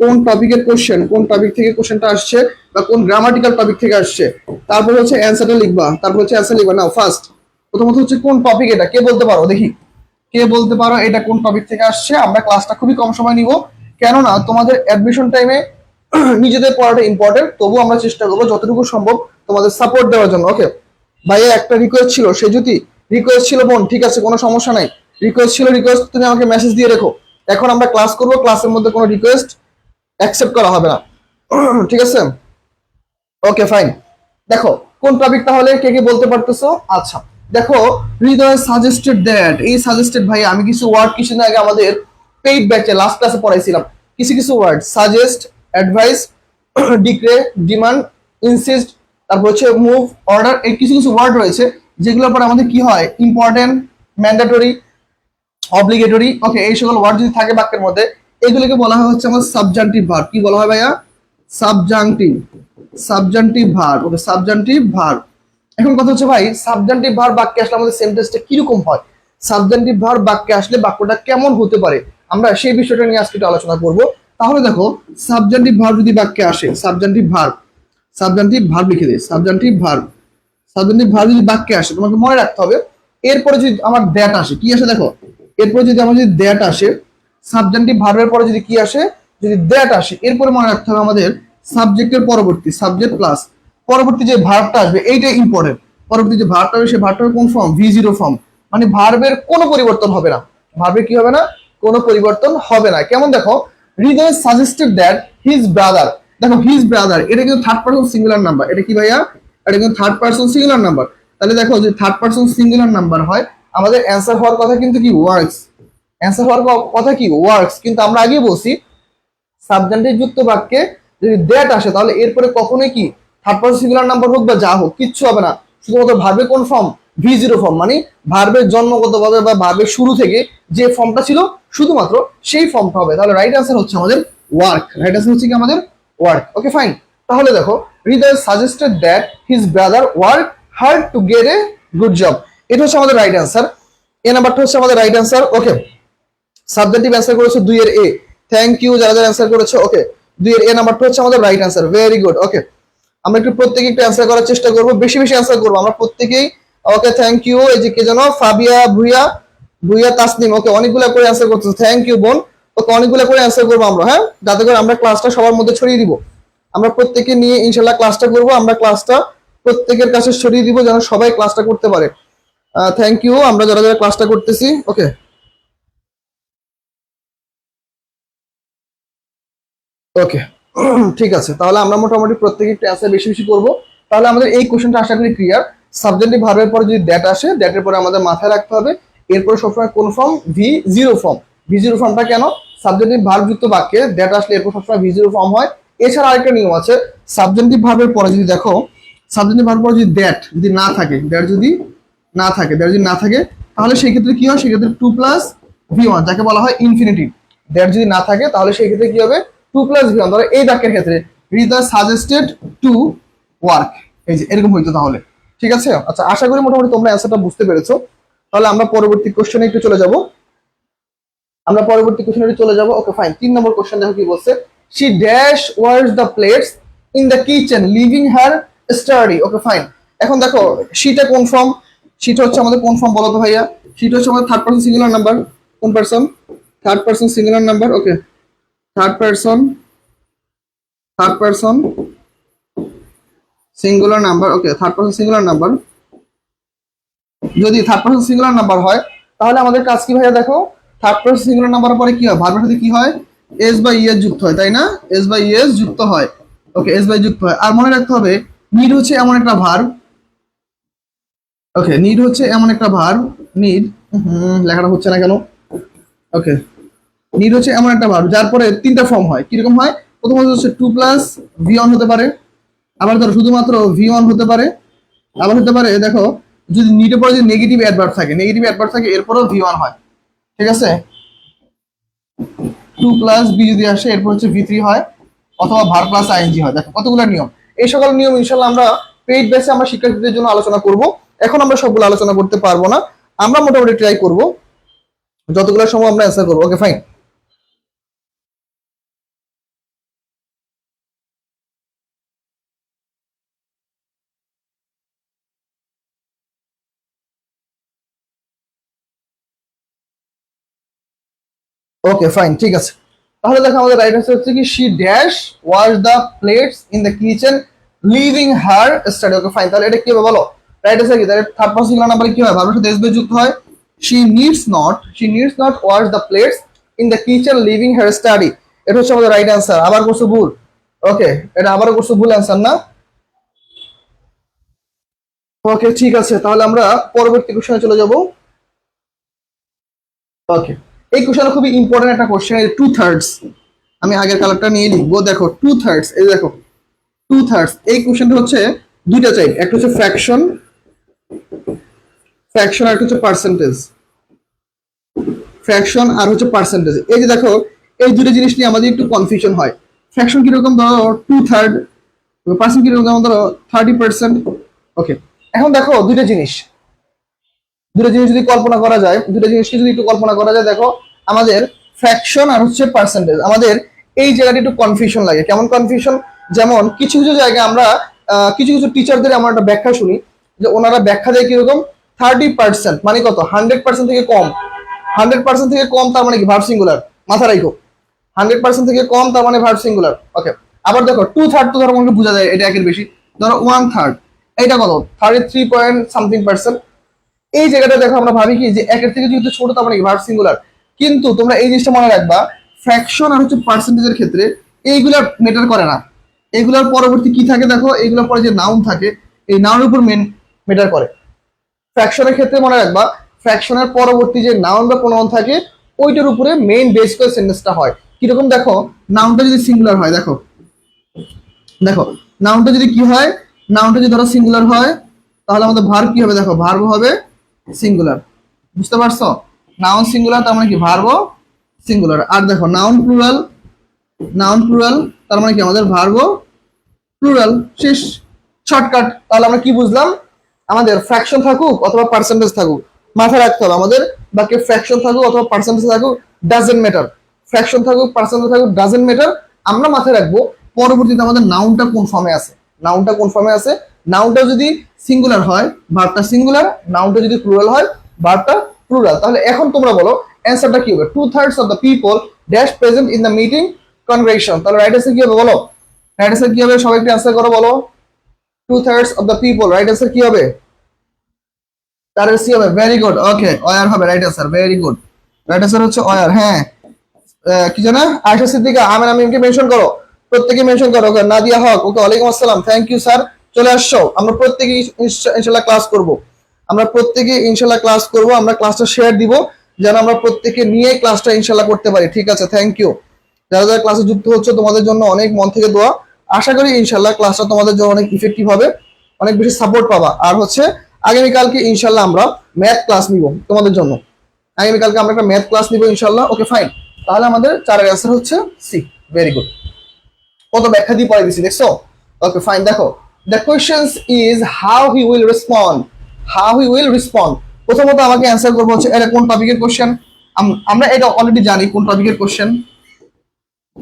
কোন টপিকের কোশ্চেন, কোন টপিক থেকে কোশ্চেনটা আসছে বা কোন গ্রামাটিক্যাল টপিক থেকে আসছে। তারপর হচ্ছে অ্যান্সারটা লিখবা, তারপর হচ্ছে অ্যান্সার লিখবা। নাও ফার্স্ট, প্রথমত হচ্ছে কোন টপিক, এটা কে বলতে পারো দেখি, কে বলতে পারো এটা কোন টপিক থেকে আসছে। আমরা ক্লাসটা খুবই কম সময় নিব, কেননা তোমাদের অ্যাডমিশন টাইমে নিজেদের পড়াটা ইম্পর্টেন্ট, তবু আমরা চেষ্টা করবো যতটুকু সম্ভব তোমাদের সাপোর্ট দেওয়ার জন্য। ওকে ভাইয়া, একটা রিকোয়েস্ট ছিল, সে যদি রিকোয়েস্ট ছিল বোন, ঠিক আছে কোনো সমস্যা নাই, রিকোয়েস্ট ছিল, রিকোয়েস্ট তুমি আমাকে মেসেজ দিয়ে রেখো। এখন আমরা ক্লাস করব, ক্লাসের মধ্যে কোনো রিকোয়েস্ট অ্যাকসেপ্ট করা হবে না, ঠিক আছে? ওকে ফাইন। দেখো কোন টপিক তাহলে কে কে বলতে পারতেছো? আচ্ছা দেখো, হৃদয় সাজেস্টেড দ্যাট, এই সাজেস্টেড ভাই আমি কিছু ওয়ার্ড কিছুদিন আগে আমাদের পেইড ব্যাচে লাস্ট ক্লাসে পড়াইছিলাম, কিছু কিছু word, suggest, advice, decree, demand, insist, তারপর হচ্ছে মুভ, অর্ডার, এই কিছু কিছু ওয়ার্ড রয়েছে যেগুলোর পরে আমাদের কি হয়, ইম্পর্টেন্ট, ম্যান্ডেটরি, অব্লিগেটরি। ওকে, এই সকল ওয়ার্ড যদি থাকে বাক্যের মধ্যে, এগুলোকে বলা হয় হচ্ছে আমার সাবজাংটিভ ভার্ব। কি বলা হয় ভাইয়া? Subjunctive verb. Okay, subjunctive verb. এখন কথা হচ্ছে ভাই, সাবজাংটিভ ভার্ব বাক্যে আসলে আমাদের সেন্টেন্সটা কিরকম হয়, সাবজাংটিভ ভার্ব বাক্যে আসলে বাক্যটা কেমন হতে পারে, আমরা সেই বিষয়টা নিয়ে আজকে একটু আলোচনা করব। তাহলে দেখো, সাবজাংটিভ ভার্ব যদি বাক্যে আসে, সাবজাংটিভ ভার্ব লিখে দিই, সাবজাংটিভ ভার্ব যদি বাক্যে আসে, তোমাকে মনে রাখতে হবে, এরপরে যদি আমার দ্যাট আসে, কি আসে দেখো, এরপরে যদি আমার যদি দ্যাট আসে, সাবজাংটিভ ভার্বের পরে যদি কি আসে, যদি দ্যাট আসে, এরপরে মনে রাখতে হবে আমাদের সাবজেক্টের পরবর্তী, সাবজেক্ট প্লাস পরবর্তী যে ভার্বটা আসবে, এইটা ইম্পর্টেন্ট। পরবর্তী যে ভার্বটা হবে, সেই ভার্বটার কোন ফর্ম? V0 ফর্ম, মানে ভার্বের কোনো পরিবর্তন হবে না, ভার্বের কি হবে না, কোনো পরিবর্তন হবে না। কেমন দেখো, Hridoy suggested that his brother, দেখো হিজ ব্রাদার, এটা কিন্তু থার্ড পারসন সিঙ্গুলার নাম্বার, এটা কি ভাইয়া? এটা কিন্তু থার্ড পারসন সিঙ্গুলার নাম্বার। তাহলে দেখো, যে থার্ড পারসন সিঙ্গুলার নাম্বার হয়, আমাদের অ্যান্সার হওয়ার কথা কিন্তু কি? ওয়ার্কস। অ্যান্সার হওয়ার কথা কি? ওয়ার্কস। কিন্তু আমরা আগে বলছি, সাবজেক্টিভ যুক্ত বাক্যে যদি দ্যাট আসে, তাহলে এরপরে কখনোই কি থার্ড পারসন সিঙ্গুলার নাম্বার হোক বা যা হোক, কিচ্ছু হবে না, শুধুমাত্র ভার্বে কোন ফর্ম? V0 ফর্ম, মানে ভার্বের জন্মগতভাবে বা ভার্বের শুরু থেকে যে ফর্মটা ছিল শুধুমাত্র সেই ফর্মটা হবে। তাহলে রাইট অ্যান্সার হচ্ছে আমাদের ওয়ার্ক, রাইট অ্যান্সার হচ্ছে কি আমাদের ওয়ার্ক। ওকে ফাইন। তাহলে দেখো, Hridoy suggested that his brother work hard to get a good job, এটা হচ্ছে আমাদের রাইট অ্যান্সার। এ নাম্বারটা হচ্ছে আমাদের right answer. Okay, subjective answer করেছে 2 এর এ, থ্যাংক ইউ যারা যারা অ্যান্সার করেছে। ওকে, 2 এর এ নাম্বারটা হচ্ছে আমাদের রাইট অ্যান্সার, ভেরি গুড। ওকে, আমরা একটু প্রত্যেকে একটু অ্যান্সার করার চেষ্টা করবো, বেশি বেশি অ্যান্সার করবো আমরা প্রত্যেকেই। ওকে, থ্যাংক ইউ। এই যে কে যেন, ফাবিয়া ভুইয়া তাসনিম, ওকে অনেকগুলো করে অ্যান্সার করতেছে, থ্যাংক ইউ বোন। ওকে, অনেকগুলো করে অ্যান্সার করবো আমরা, হ্যাঁ, যাতে করে আমরা ক্লাসটা সবার মধ্যে ছড়িয়ে দিব। আমরা প্রত্যেকে নিয়ে ইনশাল্লাহ ক্লাসটা করবো, আমরা ক্লাসটা প্রত্যেকের কাছে ছড়িয়ে দিব যেন সবাই ক্লাসটা করতে পারে। থ্যাংক ইউ আমরা যারা যারা ক্লাসটা করতেছি। ওকে, ওকে ঠিক আছে, তাহলে আমরা মোটামুটি প্রত্যেকে একটু অ্যান্সার বেশি বেশি করবো। তাহলে আমাদের এই কোশ্চেনটা আশা করি ক্লিয়ার। সাবজেক্টিভ ভার্বের পরে যদি দ্যাট আসে, দ্যাটের পরে আমাদের মাথায় রাখতে হবে এরপরে সবসময় কোন ফর্ম? V0 form. V0 ফর্মটা কেন? সাবজেক্টিভ ভার্ব যুক্ত বাক্যে দ্যাট আসলে এরপর সবসময় V0 ফর্ম হয়। এছাড়া আরেকটা নিয়ম আছে, সাবজেক্টিভ ভার্বের পরে যদি দেখো, সাবজেক্টিভ ভার্বের পরে যদি দ্যাট যদি না থাকে, দ্যাট যদি না থাকে, তাহলে সেই ক্ষেত্রে কি হয়? সেক্ষেত্রে 2 প্লাস V1, যাকে বলা হয় ইনফিনিটিভ। দ্যাট যদি না থাকে, তাহলে সেই ক্ষেত্রে কি হবে? 2 প্লাস V1। ধরো এই বাক্যের ক্ষেত্রে, হৃদয় সাজেস্টেড টু ওয়ার্ক, এই যে এরকম হইতো তাহলে। ঠিক আছে, আচ্ছা আশা করি মোটামুটি তোমরা অ্যান্সারটা বুঝতে পেরেছো। তাহলে আমরা পরবর্তী কোশ্চেনে একটু চলে যাব। ওকে ফাইন, 3 নম্বর কোশ্চেন দেখো কি বলছে, she dash wars the plates in the kitchen leaving her study. Okay fine. এখন দেখো শিটা কোন ফর্ম? শিটা হচ্ছে আমাদের কোন ফর্ম বলো তো ভাইয়া? শিটা হচ্ছে আমাদের থার্ড পারসন সিঙ্গুলার নাম্বার। কোন person? Third person singular number. Okay, third person singular number. Okay, third person singular number. যদি থার্ড পারসন সিঙ্গুলার নাম্বার হয় তাহলে আমাদের কাজ কি ভাইয়া? দেখো থার্ড পারসন সিঙ্গুলার নাম্বারের পরে কি হয়? ভার্বের সাথে কি হয়? এস বা ইএস যুক্ত হয়, তাই না? এস বা ইএস যুক্ত হয়। ওকে, এস বাই যুক্ত হয়। আর মনে রাখতে হবে নিড হচ্ছে এমন একটা ভার্ব। ওকে, নিড হচ্ছে এমন একটা ভার্ব। নিড, লেখাটা হচ্ছে না কেন? ওকে, নিড হচ্ছে এমন একটা ভার্ব যার পরে তিনটা ফর্ম হয়। কিরকম হয়? প্রথমত হচ্ছে টু প্লাস ভি অন হতে পারে, আবার ধরো শুধুমাত্র ভি অন হতে পারে, আবার হতে পারে দেখো যদি নিডের পরে যদি নেগেটিভ অ্যাডভার্ব থাকে এরপরেও ভি ওয়ান হয়। ঠিক আছে, টু প্লাস বি যদি আসে এরপর হচ্ছে ভি থ্রি হয়, অথবা ভার প্লাস আইএনজি হয়। দেখো কতগুলো নিয়ম। এই সকল নিয়ম ইনশাল্লাহ আমরা পেইড বেসে আমরা শিক্ষার্থীদের জন্য আলোচনা করব। এখন আমরা সবগুলো আলোচনা করতে পারবো না, আমরা মোটামুটি ট্রাই করব যতগুলো সময় আমরা অ্যান্সার করবো। ওকে ফাইন। ওকে ফাইন, ঠিক আছে। তাহলে দেখো আমাদের রাইট আনসার হচ্ছে কি she dash wash the plates in the kitchen leaving her study. Okay fine. তাহলে এটা কি হবে বলো? রাইট আনসার কি? তাহলে থার্ড পারসন সিঙ্গুলার নাম্বারে কি হয়? ভার্বের সাথে এস বাই যুক্ত হয়। She needs not wash the plates in the kitchen leaving her study. এটা হচ্ছে আমাদের রাইট আনসার। আবার করছো ভুল। ওকে, এটা আবারও করছো ভুল অ্যান্সার না? ওকে ঠিক আছে, তাহলে আমরা পরবর্তী কোশ্চেনে চলে যাব। ওকে, এই কোশ্চেন খুবই ইম্পর্টেন্ট একটা কোশ্চেন। টু থার্ডস, আমি আগের কালারটা নিয়ে লিখবো। দেখো টু থার্ডস, এই দেখো টু থার্ডস। এই কোশ্চেনটা হচ্ছে দুইটা টাইপ, একটা হচ্ছে ফ্র্যাকশন আর একটা হচ্ছে পার্সেন্টেজ। ফ্র্যাকশন আর হচ্ছে পার্সেন্টেজ। এই যে দেখো এই দুটো জিনিস নিয়ে আমাদের একটু কনফিউশন হয়। ফ্র্যাকশন কিরকম ধরো টু থার্ড, পার্সেন্ট কিরকম ধরো 30%। ওকে, এখন দেখো দুটো জিনিস যদি কল্পনা করা যায়, দুটো জিনিসকে যদি একটু কল্পনা করা যায়, দেখো আমাদের ফ্র্যাকশন আর হচ্ছে পার্সেন্টেজ, আমাদের এই জায়গাটা একটু কনফিউশন লাগে। কেমন কনফিউশন? যেমন কিছু কিছু জায়গায় আমরা কিছু কিছু টিচারদের আমরা একটা ব্যাখ্যা শুনি যে ওনারা ব্যাখ্যা দেয় কিরকম 30%, মানে কত? 100% থেকে কম। 100% থেকে কম তার মানে কি? Verb singular. মাথা রাখো, 100% থেকে কম তার মানে ভার্ব সিঙ্গুলার। ওকে, আবার দেখো টু থার্ড তো ধরো মনে বোঝা যায় এটা একের বেশি। ধরো ওয়ান থার্ড, এইটা কত? 33 পয়েন্ট সামথিং%। এই জায়গাটা দেখো আমরা ভাবি কি যে একের থেকে যেহেতু ছোট তার মানে ভার্ব সিঙ্গুলার। কিন্তু তোমরা এই জিনিসটা মনে রাখবা, ফ্র্যাকশন আর হচ্ছে পার্সেন্টেজের ক্ষেত্রে এইগুলা ম্যাটার করে না। এগুলোর পরবর্তী কি থাকে দেখো, এইগুলোর পরে যে নাউন থাকে এই নাউনের উপর মেন ম্যাটার করে। ফ্র্যাকশনের ক্ষেত্রে মনে রাখবা, ফ্র্যাকশনের পরবর্তী যে নাউন বা প্রোনাউন থাকে ওইটার উপরে মেইন বেস করে সেন্টেন্সটা হয়। কিরকম দেখো, নাউনটা যদি সিঙ্গুলার হয়, দেখো দেখো নাউনটা যদি কি হয়, নাউনটা যদি ধরো সিঙ্গুলার হয় তাহলে আমাদের ভার্ব কি হবে? দেখো ভার্ব হবে সিঙ্গুলার। বুঝতে পারছো? নাউন সিঙ্গুলার তার মানে কি? Verb singular. আর দেখো নাউন প্লুরাল তার মানে কি? আমাদের ভার্ব প্লুরাল। শেষ, শর্টকাট। তাহলে আমরা কি বুঝলাম? আমাদের ফ্র্যাকশন থাকুক অথবা পার্সেন্টেজ থাকুক, মাথায় রাখতে হবে আমাদের বাকি ফ্র্যাকশন থাকুক অথবা পার্সেন্টেজ থাকুক ডাজেন্ট ম্যাটার। ফ্র্যাকশন থাকুক পার্সেন্টেজ থাকুক ডাজেন্ট ম্যাটার। আমরা মাথায় রাখবো পরবর্তীতে আমাদের নাউনটা কোন ফর্মে আছে। নাউনটা যদি সিঙ্গুলার হয় ভার্বটা সিঙ্গুলার, নাউনটা যদি প্লুরাল হয় ভার্বটা প্লুরাল। তাহলে এখন তোমরা বলো অ্যান্সারটা কি হবে? Two thirds of the people dash present in the meeting congregation. তাহলে রাইট আনসার কি হবে বলো? রাইট আনসার কি হবে? সবাই একটু অ্যান্সার করো, বলো। Two thirds of the people, right answer কি হবে? তার সি হবে। Very good. ওকে, ওয়ার হবে right answer. Very good, right answer হচ্ছে ওয়ার। হ্যাঁ, কি জানা? আয়েশা সিদ্দিকা, আমেন আমিনকে মেনশন করো, প্রত্যেকে মেনশন করো। ওকে, নাদিয়া হক, ওকে, ওয়ালাইকুম আসসালাম, থ্যাংক ইউ স্যার, চলে আসছো। আমরা প্রত্যেকে ইনশাআল্লাহ ক্লাস করব। আমরা ক্লাসটা শেয়ার দিব যেন আমরা প্রত্যেকে নিয়ে ক্লাসটা ইনশাআল্লাহ করতে পারি। ঠিক আছে, থ্যাংক ইউ। যারা যারা ক্লাসে যুক্ত হচ্ছে তোমাদের জন্য অনেক মন থেকে দোয়া। আশা করি ইনশাআল্লাহ ক্লাসটা তোমাদের জন্য অনেক ইফেক্টিভ হবে, অনেক বেশি সাপোর্ট পাবা। আর হচ্ছে আগামীকালকে ইনশাআল্লাহ আমরা ম্যাথ ক্লাস নিব তোমাদের জন্য। আগামীকালকে আমরা একটা ম্যাথ ক্লাস নিব ইনশাআল্লাহ। ওকে ফাইন। তাহলে আমাদের চারের অ্যান্সার হচ্ছে সি। Very good. কত ব্যাখ্যা দিয়ে পড়াই দিছি দেখছো? Okay fine. দেখো the questions is how he will respond. প্রথমত আমাকে অ্যান্সার করবো হচ্ছে এটা কোন টপিকের কোশ্চেন। আমরা এটা অলরেডি জানি কোন টপিকের কোশ্চেন,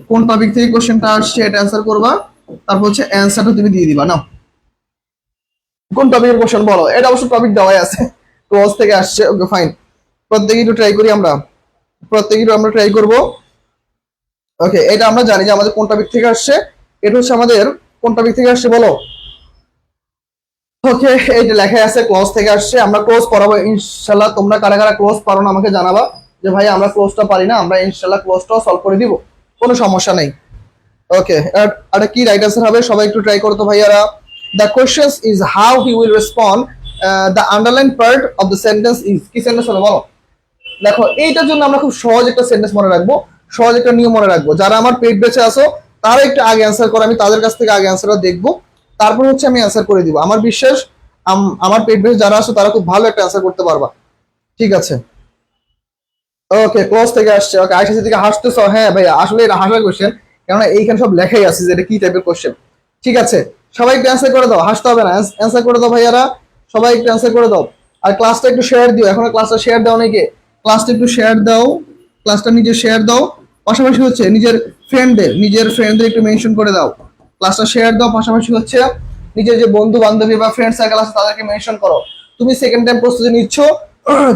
কোন টপিক থেকে কোশ্চেনটা আসছে এটা অ্যান্সার করবা। তারপর হচ্ছে অ্যান্সারটা তুমি দিয়ে দিবা নাও। কোন টপিকের কোশ্চেন বলো? এটা অবশ্য টপিক দেওয়াই আছে, ক্লোজ থেকে আসছে। ওকে ফাইন, প্রত্যেকে একটু ট্রাই করি আমরা, প্রত্যেকে একটু আমরা ট্রাই করবো। ওকে, এটা আমরা জানি যে আমাদের কোন টপিক থেকে আসছে। এটা হচ্ছে আমাদের কোন টপিক থেকে আসছে বলো? ওকে, এইটা লেখা আছে ক্লোজ থেকে আসছে। আমরা ক্লোজ পড়াবো ইনশাল্লাহ। তোমরা কারা কারা ক্লোজ পারো না আমাকে জানাবা, যে ভাই আমরা ক্লোজটা পারি না, আমরা ইনশাল্লাহ ক্লোজটাও সলভ করে দিব, কোনো সমস্যা নেই। ওকে, এটা কি রাইট আনসার হবে? সবাই একটু ট্রাই করো তো ভাইয়ারা। The question is how he will respond, the underline part of the sentence is, কি সেন্টেন্স হবে বলো? দেখো, এইটার জন্য আমরা খুব সহজ একটা সেন্টেন্স মনে রাখবো, সহজ একটা নিয়ম মনে রাখবো। যারা আমার পেট বেঁচে আসো তারা একটু আগে অ্যান্সার করো, আমি তাদের কাছ থেকে আগে অ্যান্সারটা দেখবো, তারপর হচ্ছে আমি অ্যান্সার করে দিব। আমার বিশ্বাস আমার পেট বেঁচে যারা আসো তারা খুব ভালো একটা অ্যান্সার করতে পারবা। ঠিক আছে, ওকে, ক্লোজ থেকে আসছে। ওকে, আয়সা থেকে হাসতেছ? হ্যাঁ ভাইয়া, আসলে এটা হাসার কোশ্চেন, কেননা এইখানে সব লেখাই আছে যে এটা কি টাইপের কোশ্চেন। ঠিক আছে, সবাই একটু অ্যান্সার করে দাও, হাসতে হবে না, অ্যান্সার করে দাও ভাইয়ারা, সবাই একটু অ্যান্সার করে দাও। আর ক্লাসটা একটু শেয়ার দিও, এখনো ক্লাসটা শেয়ার দাও নাকি? ক্লাসটা একটু শেয়ার দাও, ক্লাসটা নিজে শেয়ার দাও, পাশাপাশি হচ্ছে নিজের ফ্রেন্ডদের একটু মেনশন করে দাও। ক্লাসটা শেয়ার দাও, পাশাপাশি হচ্ছে নিজের যে বন্ধু বান্ধবী বা ফ্রেন্ড সার্কেল আছে তাদেরকে মেনশন করো। তুমি সেকেন্ড টাইম প্রস্তুতি নিচ্ছ,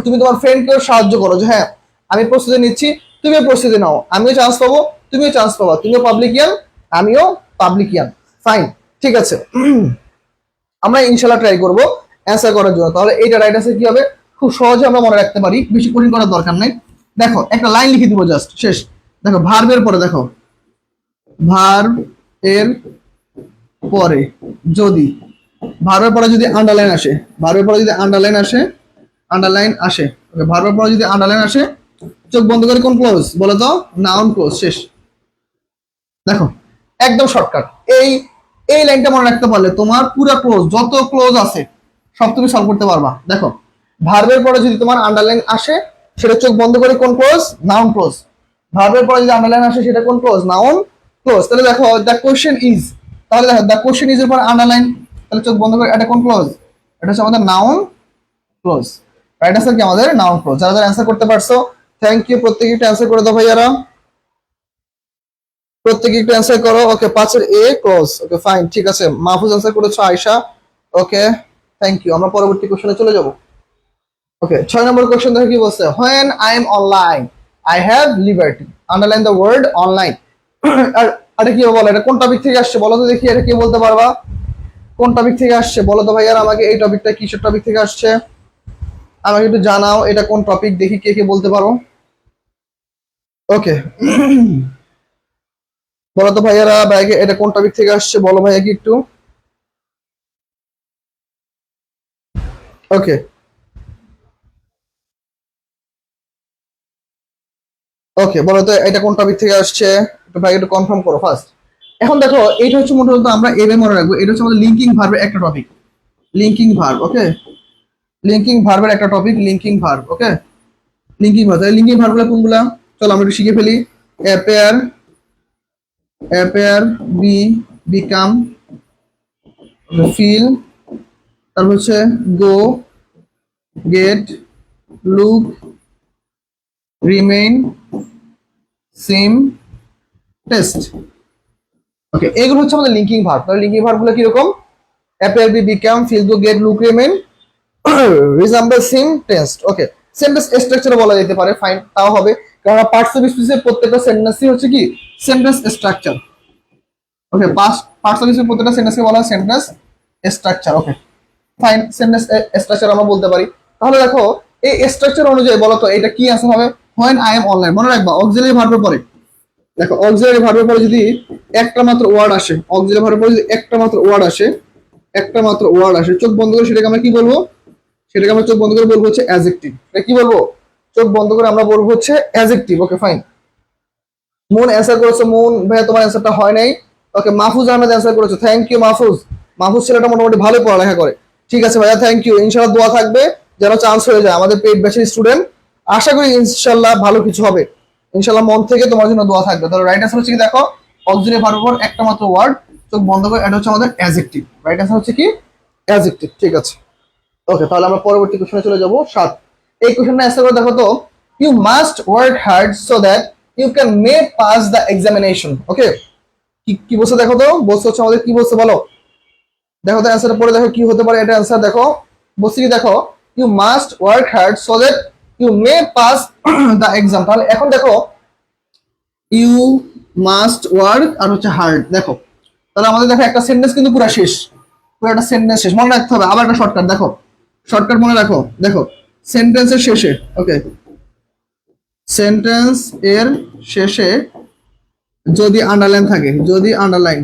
তুমি তোমার ফ্রেন্ডকেও সাহায্য করো যে হ্যাঁ আমি প্রস্তুতি নিচ্ছি, তুমিও প্রস্তুতি নাও, আমিও চান্স পাবো, তুমিও চান্স পাবা, তুমিও পাবলিকিয়ান, আমিও পাবলিকিয়ান। ফাইন, ঠিক আছে। আমরা ইনশাল্লাহ ট্রাই করবো অ্যান্সার করার জন্য। তাহলে এইটা রাইট আছে কি হবে, খুব সহজে আমরা মনে রাখতে পারি, বেশি কঠিন করার দরকার নাই। দেখো, একটা লাইন লিখে দিব জাস্ট, শেষ। দেখো, ভার্বের পরে দেখো, ভার্ব এর পরে যদি ভার্বের পরে যদি আন্ডারলাইন আসে, ভার্বের পরে যদি আন্ডারলাইন আসে, আন্ডারলাইন আসে, ওকে, ভার্বের পরে যদি আন্ডারলাইন আসে, চোখ বন্ধ করে কোন ক্লোজ বলো তো? নাউন ক্লোজ, শেষ। দেখো, একদম শর্টকাট। এই এই লাইনটা মনে রাখতে পারলে তোমার পুরো ক্লোজ, যত ক্লোজ আছে সব তুমি সলভ করতে পারবা। দেখো, ভার্বের পরে যদি তোমার আন্ডারলাইন আসে, সেটা চোখ বন্ধ করে কোন ক্লোজ? Noun clause. ভার্বের পরে যদি আন্ডারলাইন আসে, সেটা কোন ক্লোজ? Noun clause. তাহলে দেখো, দ্য কোশ্চেন ইজ, তাহলে দেখো দ্য কোশ্চেন ইজ এর পর আন্ডারলাইন, তাহলে চোখ বন্ধ করে এটা কোন ক্লোজ? এটা হচ্ছে আমাদের নাউন ক্লোজ। রাইট আনসার কি আমাদের? Noun close. যারা যারা অ্যান্সার করতে পারছো থ্যাংক ইউ, প্রত্যেকে একটু অ্যান্সার করে দাও ভাইয়ারা, প্রত্যেকে একটু অ্যান্সার করো। ওকে, 5 এর এ ক্লোজ। ওকে ফাইন, ঠিক আছে। মাহফুজ অ্যান্সার করেছো, আয়শা, ওকে থ্যাংক ইউ। আমরা পরবর্তী কোশ্চেনে চলে যাব। ওকে, 6 নম্বর কোশ্চেন দেখো কি বলছে, when I am online I have liberty, underline the word online. আর এটা কি বলো? এটা কোন টপিক থেকে আসছে বলো তো দেখি, এটা কি বলতে পারবা? কোন টপিক থেকে আসছে বলো তো ভাইয়ারা আমাকে, এই টপিকটা কিসের টপিক থেকে আসছে আমাকে একটু জানাও। এটা কোন টপিক দেখি, কে কে বলতে পারো? ওকে, বলো তো ভাইয়ারা, ভাইকে এটা কোন টপিক থেকে আসছে বলো ভাইয়া কি একটু। ওকে, ওকে, বলো তো এটা কোন টপিক থেকে আসছে, একটু ভাই একটু কনফার্ম করো ফার্স্ট। এখন দেখো, এইটা হচ্ছে মূলত আমরা এভাবে মনে রাখবো, এটা হচ্ছে আমাদের লিঙ্কিং ভার্বের একটা topic, linking verb. Okay, linking ভার্বের একটা topic, linking verb. Okay, linking verb. তাহলে লিঙ্কিং ভার্বগুলো কোনগুলা? চলো আমরা একটু শিখে ফেলি। Appear, appear, be, become, feel, তারপর হচ্ছে go, get, look, remain, seem, taste. Okay, এগুলো হচ্ছে আমাদের লিঙ্কিং ভার্ব। তাহলে লিঙ্কিং ভার্বগুলো কিরকম? Appear, be, become, feel, go, get, look, remain, resemble, seem, taste. Okay, sentence structure বলা যেতে পারে, ফাইন, তাও হবে, কারণ পার্টস অফ স্পিচের প্রত্যেকটা সেন্টেন্সই হচ্ছে কি sentence structure. Okay, parts of স্পিচের প্রত্যেকটা সেন্টেন্সকে বলা হয় sentence structure. Okay fine, sentence structure আমরা বলতে পারি। তাহলে দেখো, এই স্ট্রাকচার অনুযায়ী বলো তো এটা কি আনসার হবে? when I am online, মনে রাখবা অক্সিলারি ভার্বের পরে, দেখো অক্সিলারি ভার্বের পরে যদি একটা মাত্র ওয়ার্ড আসে, অক্সিলারি ভার্বের পরে যদি একটা মাত্র ওয়ার্ড আসে, একটা মাত্র ওয়ার্ড আসে, চোখ বন্ধ করে সেটাকে আমরা কি বলবো? সেটাকে আমরা চোখ বন্ধ করে বলবো হচ্ছে অ্যাডজেক্টিভ। এটা কি বলবো? চোখ বন্ধ করে আমরা বলবো হচ্ছে adjective. Okay fine, moon answer করেছো, মুন ভাইয়া তোমার অ্যান্সারটা হয় নাই। ওকে, মাহফুজ আহমেদ অ্যান্সার করেছো, থ্যাংক ইউ মাহফুজ। মাহফুজ ছেলেটা মোটামুটি ভালোই পড়ালেখা করে। ঠিক আছে ভাইয়া, থ্যাংক ইউ। ইনশাল্লাহ দোয়া থাকবে যেন চান্স হয়ে যায়, আমাদের পেইড ব্যাচের স্টুডেন্ট। আশা করি ইনশাল্লাহ ভালো কিছু হবে, ইনশাল্লাহ মন থেকে তোমার জন্য দোয়া থাকবে। তাহলে রাইট অ্যান্সার হচ্ছে কি, দেখো অক্সিলারি ভার্বের পর একটা মাত্র ওয়ার্ড, চোখ বন্ধ করে, এটা হচ্ছে আমাদের অ্যাডজেক্টিভ। রাইট অ্যান্সার হচ্ছে কি অ্যাডজেক্টিভ। ঠিক আছে, ওকে, তাহলে আমরা পরবর্তী কোশ্চেনে চলে যাব। 7, এই কোশ্চেনটা অ্যান্সার করে দেখো তো, you must work hard so that you can may pass the examination. Okay, কি কি বলছে দেখো তো, বলছে হচ্ছে আমাদের কি বলছে বলো, দেখো তো অ্যান্সার পরে দেখো কি হতে পারে এটা অ্যান্সার দেখো। বলছি কি দেখো, you must work hard so that you may pass the exam. তাহলে এখন দেখো ইউ মাস্ট ওয়ার্ক আর হচ্ছে হার্ড, দেখো তাহলে আমাদের দেখো একটা সেন্টেন্স কিন্তু পুরো শেষ, পুরো একটা সেন্টেন্স শেষ, মনে রাখতে হবে। আবার একটা শর্টকাট দেখো, শর্টকাট মনে রাখো, দেখো সেন্টেন্সের শেষে, ওকে সেন্টেন্স এর শেষে যদি আন্ডারলাইন থাকে, যদি আন্ডারলাইন,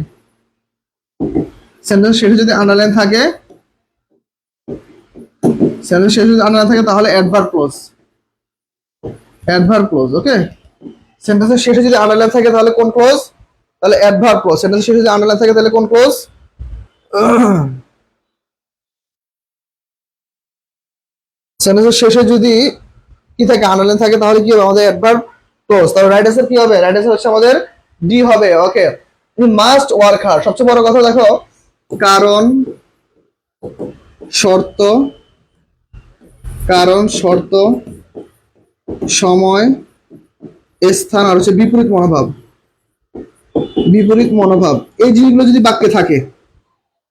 সেন্টেন্স শেষে যদি আন্ডারলাইন থাকে, সেন্টেন্স শেষে যদি আন্ডারলাইন থাকে তাহলে অ্যাডভার্ব ক্লোজ, অ্যাডভার্ব ক্লোজ, ওকে। সেন্টেন্সের শেষে যদি আন্ডারলাইন থাকে তাহলে কোন ক্লোজ? তাহলে অ্যাডভার্ব ক্লোজ। সেন্টেন্সের শেষে যদি আন্ডারলাইন থাকে তাহলে কোন ক্লোজ? সেন্টেন্সের শেষে যদি কি থাকে, আন্ডারলাইন থাকে, তাহলে কি হবে আমাদের অ্যাডভার্ব ক্লোজ। তাহলে রাইট অ্যান্সার কি হবে? রাইট অ্যান্সার হচ্ছে আমাদের ডি হবে, ওকে। ইউ মাস্ট ওয়ার্ক হার্ড, সবচেয়ে বড় কথা দেখো, কারণ শর্ত, কারণ শর্ত, সময়, স্থান আর হচ্ছে বিপরীত মনোভাব, বিপরীত মনোভাব, এই জিনিসগুলো যদি বাক্যে থাকে,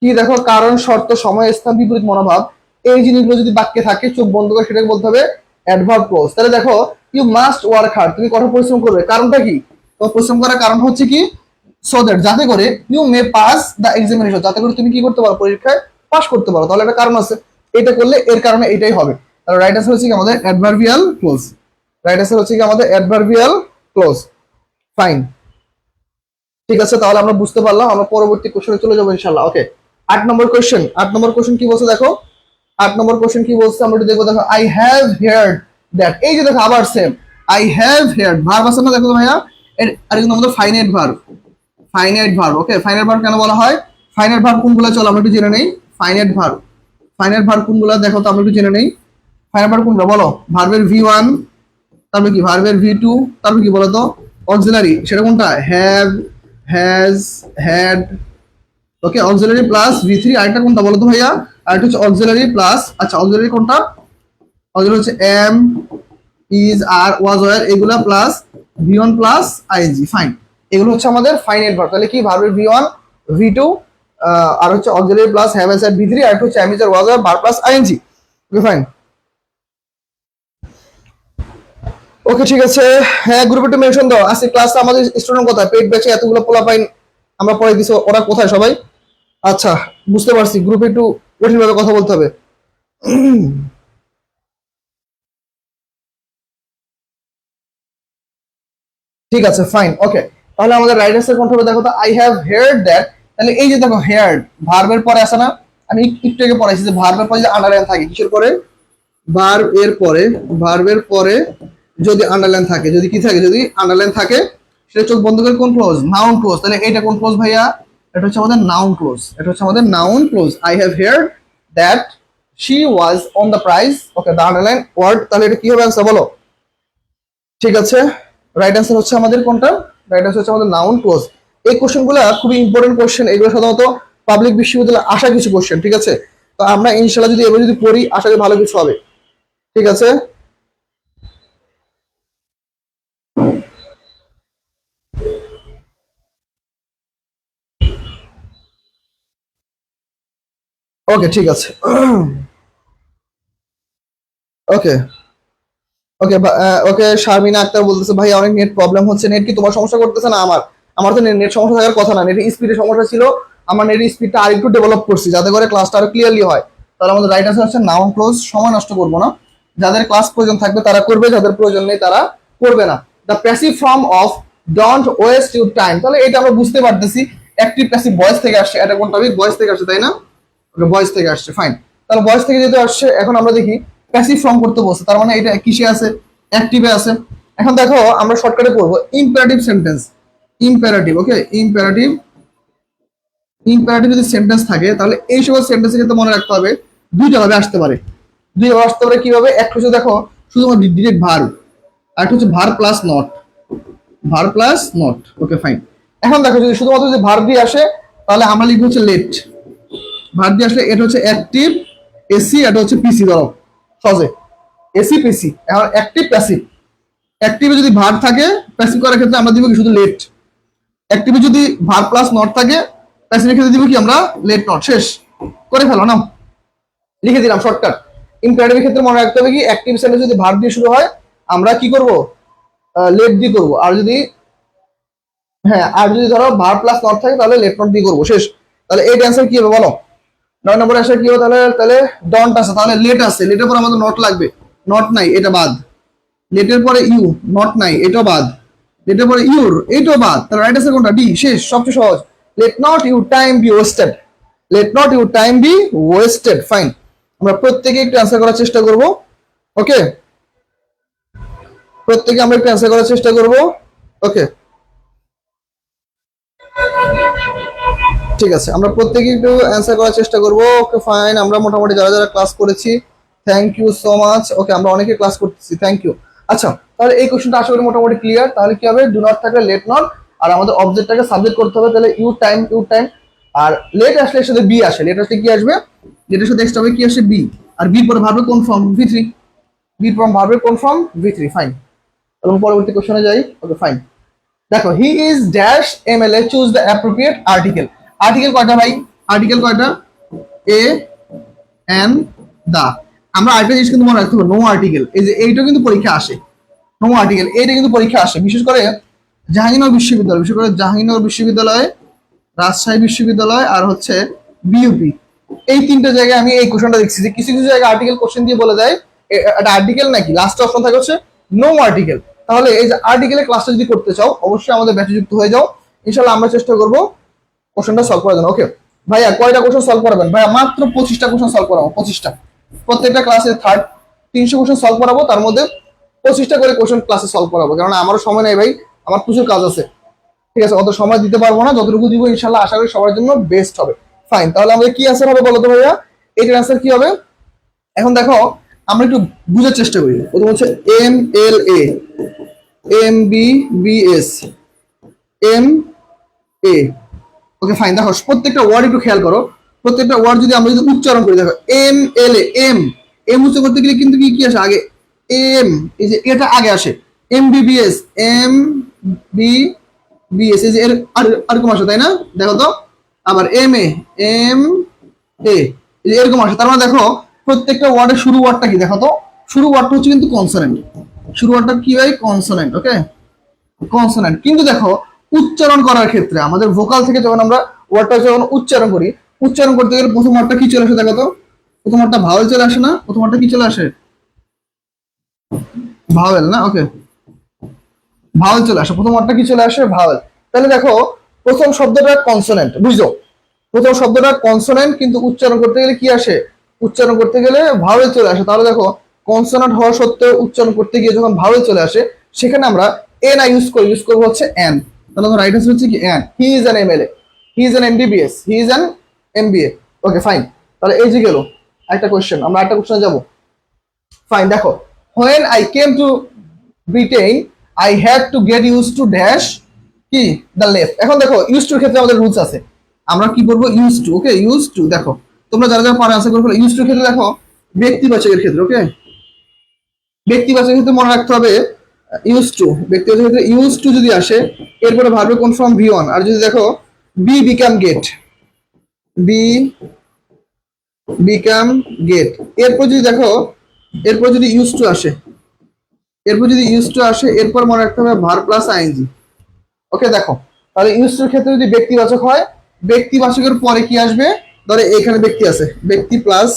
কি দেখো কারণ শর্ত সময় স্থান বিপরীত মনোভাব, এই জিনিসগুলো যদি বাক্যে থাকে চোখ বন্ধ করে সেটাকে বলতে হবে অ্যাডভার্ব ক্লোজ। তাহলে দেখো ইউ মাস্ট ওয়ার্ক হার্ড, তুমি কঠোর পরিশ্রম করবে, কারণটা কি? তো পরিশ্রম করার কারণ হচ্ছে কি, সো দ্যাট, যাতে করে you may pass the examination, যাতে করে তুমি কি করতে পারো, পরীক্ষায় পাস করতে পারো। তাহলে একটা কারণ আছে, এটা করলে এর কারণে এটাই হবে। তাহলে রাইট আনসার হচ্ছে কি আমাদের অ্যাডভার্বিয়াল ক্লোজ, রাইট আনসার হচ্ছে কি আমাদের অ্যাডভার্বিয়াল ক্লোজ। ফাইন, ঠিক আছে, তাহলে আমরা বুঝতে পারলাম। আমরা পরবর্তী কোশ্চেনে চলে যাবো ইনশাআল্লাহ, ওকে। 8 নম্বর কোশ্চেন, 8 নম্বর কোশ্চেন কি বলছে দেখো, 8 নম্বর কোশ্চেন কি বলছে আমরা একটু দেখবো। দেখো আই হ্যাভ হিয়ার্ড দ্যাট, এই যে দেখো আবার same I have heard, verb আছে না, দেখো তো ভাইয়া, আর কিন্তু আমাদের ফাইনাইট ভার্ব, ফাইনাইট ভার্ব, ওকে। ফাইনাইট ভার্ব কেন বলা হয়? ফাইনাইট ভার্ব কোনগুলো চলো আমরা একটু জেনে নেই। ফাইনাইট ভার্ব, ফাইনাইট ভার্ব কোনগুলো দেখো তো আমরা একটু জেনে নেই। ফাইনাইট ভার্ব কোনগুলো বলো? ভার্বের V1, তারপর কি ভার্বের V2, তারপর কি বলো তো অক্সিলারি, সেটা কোনটা? Have, has, had, okay. Auxiliary plus V3, আরেকটা কোনটা বলো তো ভাইয়া? আরেকটা হচ্ছে অক্সিলারি প্লাস, আচ্ছা অক্সিলারি কোনটা? অক্সিলারি হচ্ছে am, is, are, was, were, এগুলা plus V1 plus ING, fine. এগুলো হচ্ছে আমাদের ফাইনাইট ভার্ব। তাহলে কি ভার্বের V1, V2 আর হচ্ছে auxiliary plus have, has, had, V3, আর হচ্ছে am, is, are, was, were, verb plus ING, okay fine. Okay ঠিক আছে, হ্যাঁ গ্রুপে একটু মেনশন দাও। আজকে ক্লাসে আমাদের স্টুডেন্ট কোথায়? পেট ব্যাচে এতগুলো পোলাপাইন আমরা পড়াই দিছি, ওরা কোথায় সবাই? আচ্ছা বুঝতে পারছি, গ্রুপে একটু কঠিন ভাবে কথা বলতে হবে। ঠিক আছে ফাইন, ওকে। তাহলে আমাদের রাইট অ্যান্সার কোনটা হবে দেখো তো, আই হ্যাভ হেয়ার্ড দ্যাট। তাহলে এই যে দেখো হেয়ার্ড, ভার্বের পরে আছে না, আমি একটু আগে পড়াইছি যে ভার্বের পরে যে আন্ডারলাইন থাকে, কিসের পরে? ভার্ব এর পরে, ভার্বের পরে যদি আন্ডারলাইন থাকে, যদি কি থাকে, যদি আন্ডারলাইন থাকে, সেটা চোখ বন্ধ করে কোন ক্লোজ? Noun clause. তাহলে এটা কোন ক্লোজ ভাইয়া? এটা হচ্ছে আমাদের নাউন ক্লোজ, এটা হচ্ছে আমাদের noun clause. I have heard that she was on the prize, okay, the underline word. তাহলে এটা কি হবে অ্যান্সার বলো? ঠিক আছে, রাইট অ্যান্সার হচ্ছে আমাদের কোনটা? রাইট অ্যান্সার হচ্ছে আমাদের নাউন ক্লোজ। এই কোশ্চেনগুলো খুবই ইম্পর্টেন্ট কোশ্চেন, এগুলো সাধারণত পাবলিক বিশ্ববিদ্যালয়ে আসা কিছু কোশ্চেন, ঠিক আছে। তো আমরা ইনশাল্লাহ যদি এবার যদি পড়ি, আশা করি ভালো কিছু হবে, ঠিক আছে। ওকে ঠিক আছে, ওকে ওকে ওকে। শারমিনা আক্তার বলতেছে ভাই অনেক নেট প্রবলেম হচ্ছে। নেট কি তোমার সমস্যা করতেছে না আমার? আমার তো নেট সমস্যা থাকার কথা না, নেটের স্পিডের সমস্যা ছিল। আমার নেটের স্পিডটা আরেকটু ডেভেলপ করছি যাতে করে ক্লাসটা আরো ক্লিয়ারলি হয়। তাহলে আমাদের রাইট আনসার হচ্ছে নাউন ক্লোজ। সময় নষ্ট করবো না, যাদের ক্লাস প্রয়োজন থাকবে তারা করবে, যাদের প্রয়োজন নেই তারা করবে না। The passive form of don't waste your time, তাহলে এটা আমরা বুঝতে পারতেছি অ্যাক্টিভ প্যাসিভ ভয়েস থেকে আসছে, এটা কোন টপিক? ভয়েস থেকে আসছে, তাই না? ভয়েস থেকে আসছে, ফাইন। তাহলে ভয়েস থেকে যেহেতু আসছে, এখন আমরা দেখি প্যাসিভ ফর্ম করতে বলছে, তার মানে এটা কিসে আছে? অ্যাক্টিভে আছে। এখন দেখো আমরা শর্টকাটে পড়বো ইম্পারেটিভ সেন্টেন্স, ইম্পারেটিভ, ওকে। ইম্পারেটিভ, ইম্পারেটিভ যদি সেন্টেন্স থাকে তাহলে এই সকল সেন্টেন্সের ক্ষেত্রে মনে রাখতে হবে দুইটা ভাবে আসতে পারে। দুইটা ভাবে আসতে পারে কিভাবে? একটা হচ্ছে দেখো শুধুমাত্র ডিরেক্ট ভার্ব, আর একটা হচ্ছে verb plus not, verb plus not, okay fine. এখন দেখো যদি শুধুমাত্র যদি ভার্ব দিয়ে আসে তাহলে আমরা লিখবো হচ্ছে লেট। ভার্ব দিয়ে আসলে এটা হচ্ছে অ্যাক্টিভ এসি, এটা হচ্ছে পিসি, ধরো সহজে এসি পিসি। এখন অ্যাক্টিভ প্যাসিভ, অ্যাক্টিভে যদি ভার্ব থাকে প্যাসিভ করার ক্ষেত্রে আমরা দিব কি শুধু লেট। অ্যাক্টিভে যদি ভার্ব প্লাস নট থাকে প্যাসিভের ক্ষেত্রে দিব কি আমরা লেট নট। শেষ করে ফেলো না, লিখে দিলাম শর্টকাট। ইম্পারেটিভের ক্ষেত্রে মনে রাখতে হবে কি অ্যাক্টিভ সেন্টেন্স যদি ভার্ব দিয়ে শুরু হয় আমরা কি করব, লেট দিয়ে করব। আর যদি আর যদি ধরো ভার্ব প্লাস নট থাকে তাহলে লেট নট দিয়ে করবো। শেষ। তাহলে এই অ্যান্সার কি হবে বলো? 9 নম্বরে অ্যান্সার কি হবে? তাহলে ডন্ট আছে, তাহলে লেট আছে, লেটের পর আমাদের নট লাগবে, নট নাই, এটা বাদ। লেটের পরে ইউ, নট নাই, এটাও বাদ। লেটের পরে ইউর, এটাও বাদ। তাহলে রাইট আছে কোনটা? ডি। শেষ, সবচেয়ে সহজ। Let not your time be wasted, let not your time be wasted. Fine, আমরা প্রত্যেকে একটু অ্যান্সার করার চেষ্টা করব। ওকে, প্রত্যেকে আমরা একটু অ্যান্সার করার চেষ্টা করব। ওকে, ঠিক আছে, আমরা প্রত্যেকে একটু অ্যান্সার করার চেষ্টা করব। ওকে ফাইন, আমরা মোটামুটি যারা যারা ক্লাস করেছি থ্যাংক ইউ সো মাচ। ওকে, আমরা অনেকে ক্লাস করতেছি, থ্যাংক ইউ। আচ্ছা, তাহলে এই কোশ্চেনটা আশা করি মোটামুটি ক্লিয়ার। তাহলে কি হবে? ডু নট থাকলে লেট নট, আর আমাদের অবজেক্টটাকে সাবজেক্ট করতে হবে, তাহলে ইউ টাইম, ইউ টাইম। আর লেট আসলে এর সাথে বি আসে, লেট আসলে কি আসবে? লেটের সাথে এক্সট্রা হবে কি আসে? বি। আর বি পরে ভার্বের কোন ফর্ম? ভি3। বি ফর্ম ভার্বের কোন ফর্ম? ভি3। ফাইন, এবং পরবর্তী কোশ্চেনে যাই। ওকে ফাইন, দেখো he is dash MLA, choose the appropriate article. Article কয়টা ভাই? আর্টিকেল কয়টা? এ এন দা। আমরা আরেকটা জিনিস কিন্তু মনে রাখতে হবে, নো আর্টিকেল। এই যে এইটা কিন্তু পরীক্ষা আসে, নো আর্টিকেল, এইটা কিন্তু পরীক্ষা আসে, বিশেষ করে জাহাঙ্গীরনগর বিশ্ববিদ্যালয়, বিশেষ করে জাহাঙ্গীরনগর বিশ্ববিদ্যালয়, রাজশাহী বিশ্ববিদ্যালয়, আর হচ্ছে বিইউপি। এই তিনটা জায়গায় আমি এই কোশ্চেনটা দেখছি যে কিছু কিছু জায়গায় আর্টিকেল কোশ্চেন দিয়ে বলে দেয় এটা আর্টিকেল নাকি, লাস্ট অপশন থাকে হচ্ছে নো আর্টিকেল। তাহলে এই যে আর্টিকেলের ক্লাসটা যদি করতে চাও অবশ্যই আমাদের ব্যাচে যুক্ত হয়ে যাও, ইনশাআল্লাহ আমরা চেষ্টা করবো কোশ্চেনটা সলভ করার জন্য। ওকে ভাইয়া, কয়টা কোশ্চেন সলভ করাবেন? ভাইয়া মাত্র 25টা কোশ্চেন সলভ করাবো, 25টা। প্রত্যেকটা ক্লাসে 300 কোশ্চেন সলভ করাবো, তার মধ্যে 25টা করে কোশ্চেন ক্লাসে সলভ করাবো, কারণ আমারও সময় নেই ভাই, আমার প্রচুর কাজ আছে। ঠিক আছে, অত সময় দিতে পারবো না, যতটুকু দিব ইনশাআল্লাহ আশা করি সবার জন্য বেস্ট হবে। ফাইন, তাহলে আমাদের কি অ্যান্সার হবে বলো তো ভাইয়া? এইটার অ্যান্সার কি হবে? এখন দেখো আমরা একটু বুঝার চেষ্টা করি। প্রথম হচ্ছে M L A, M B B S, M A. Okay fine, দেখো প্রত্যেকটা ওয়ার্ড একটু খেয়াল করো। প্রত্যেকটা ওয়ার্ড যদি আমরা যদি উচ্চারণ করি, দেখো M L A, M, M উচ্চারণ করতে গেলে কিন্তু কি কি আসে আগে? এম, এই যে এটা আগে আসে। M B B S, M B B S, এই যে এরকম আসে, তাই না? দেখো তো, আবার এম এ, এম এ, এই যে এরকম আসে। তার মানে দেখো প্রত্যেকটা ওয়ার্ডের শুরু ওয়ার্ডটা কি দেখো তো, শুরু ওয়ার্ডটা হচ্ছে কিন্তু কনসোনেন্ট। শুরু ওয়ার্ডটা কি ভাই? কনসোনেন্ট। ওকে, কনসোনেন্ট। কিন্তু দেখো উচ্চারণ করার ক্ষেত্রে আমাদের ভোকাল থেকে যখন আমরা ওয়ার্ডটা যখন উচ্চারণ করি, উচ্চারণ করতে গেলে প্রথম ওয়ার্ডটা কি চলে আসে দেখো তো? প্রথম ওয়ার্ডটা ভাওয়েল চলে আসে না? প্রথম ওয়ার্ডটা কি চলে আসে? ভাওয়েল না? ওকে, ভাওয়েল চলে আসে, প্রথম ওয়ার্ডটা কি চলে আসে? ভাওয়েল। তাহলে দেখো প্রথম শব্দটা কনসোনেন্ট, বুঝছো? প্রথম শব্দটা কনসোনেন্ট, কিন্তু উচ্চারণ করতে গেলে কি আসে? উচ্চারণ করতে গেলে ভাওয়েল চলে আসে। তাহলে দেখো কনসোনেন্ট হওয়া সত্ত্বেও উচ্চারণ করতে গিয়ে যখন ভাওয়েল চলে আসে সেখানে আমরা এন আই ইউজ করবো হচ্ছে এন। তাহলে রাইট আনসার হচ্ছে কি N. He is an MLA, he is an MBBS, he is an MBA. Okay fine, তাহলে এই যে গেল একটা কোশ্চেন, আমরা একটা কোশ্চেনে যাবো। ফাইন, দেখো when I came to Britain I had to get used to dash কি the left। এখন দেখো ইউজ টুর ক্ষেত্রে আমাদের রুলস আছে, আমরা কি করবো? Use to. Okay, use to. দেখো তোমরা যারা যারা পারে আনসার করে ফেলো। ইউজ টুর ক্ষেত্রে দেখো ব্যক্তিবাচকের ক্ষেত্রে, ওকে, ব্যক্তিবাচকের ক্ষেত্রে মনে রাখতে হবে ইউজ টু। ব্যক্তিবাচকের ক্ষেত্রে ইউজ টু যদি আসে এরপরে ভার্বের কোন ফর্ম? ভি1। আর যদি দেখো be become get, be become get, এরপর যদি দেখো এরপর যদি ইউজ টু আসে, এরপর যদি ইউজ টু আসে এরপর মনে রাখতে হবে ভার্ব প্লাস আইএনজি। ওকে দেখো তাহলে ইউজ টুর ক্ষেত্রে যদি ব্যক্তিবাচক হয়, ব্যক্তিবাচকের পরে কি আসবে? ধরে এখানে ব্যক্তি আছে, ব্যক্তি প্লাস,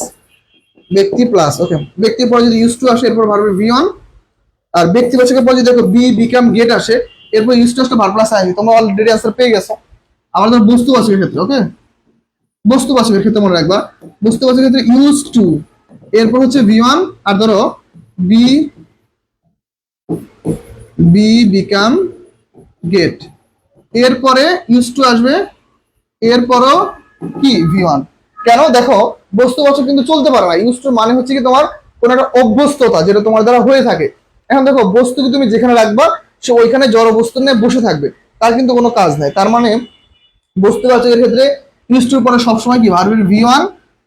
ব্যক্তি প্লাস। ওকে, ব্যক্তির পরে যদি ইউজ টু আসে এরপর ভার্বের ভি1। আর ব্যক্তিবাচকের পরে যদি দেখো বি বিকাম গেট আসে এরপর ইউজ টু আসলে ভার্ব প্লাস আইএনজি। তোমরা অলরেডি আনসার পেয়ে গেছো। আমাদের বস্তুবাচকের ক্ষেত্রে, ওকে, বস্তুবাচকের ক্ষেত্রে মনে রাখবা বস্তুবাচকের ক্ষেত্রে ইউজ টু এরপর হচ্ছে ভি1। আর ধরো বি বি বিকাম গেট, এরপরে ইউজ টু আসবে, এরপরও কি ভি1। কেন? দেখো বস্তুবাচক কিন্তু চলতে পারে না। ইউজ টু মানে হচ্ছে কি তোমার কোন একটা অভ্যস্ততা যেটা তোমার দ্বারা হয়ে থাকে। এখন দেখো বস্তুকে তুমি যেখানে রাখবা সে ওইখানে জড় বস্তু নিয়ে বসে থাকবে, তার কিন্তু কোনো কাজ নাই। তার মানে বস্তুবাচকের ক্ষেত্রে ইউজ টুর পরে সবসময় কি ভার্বের ভি1,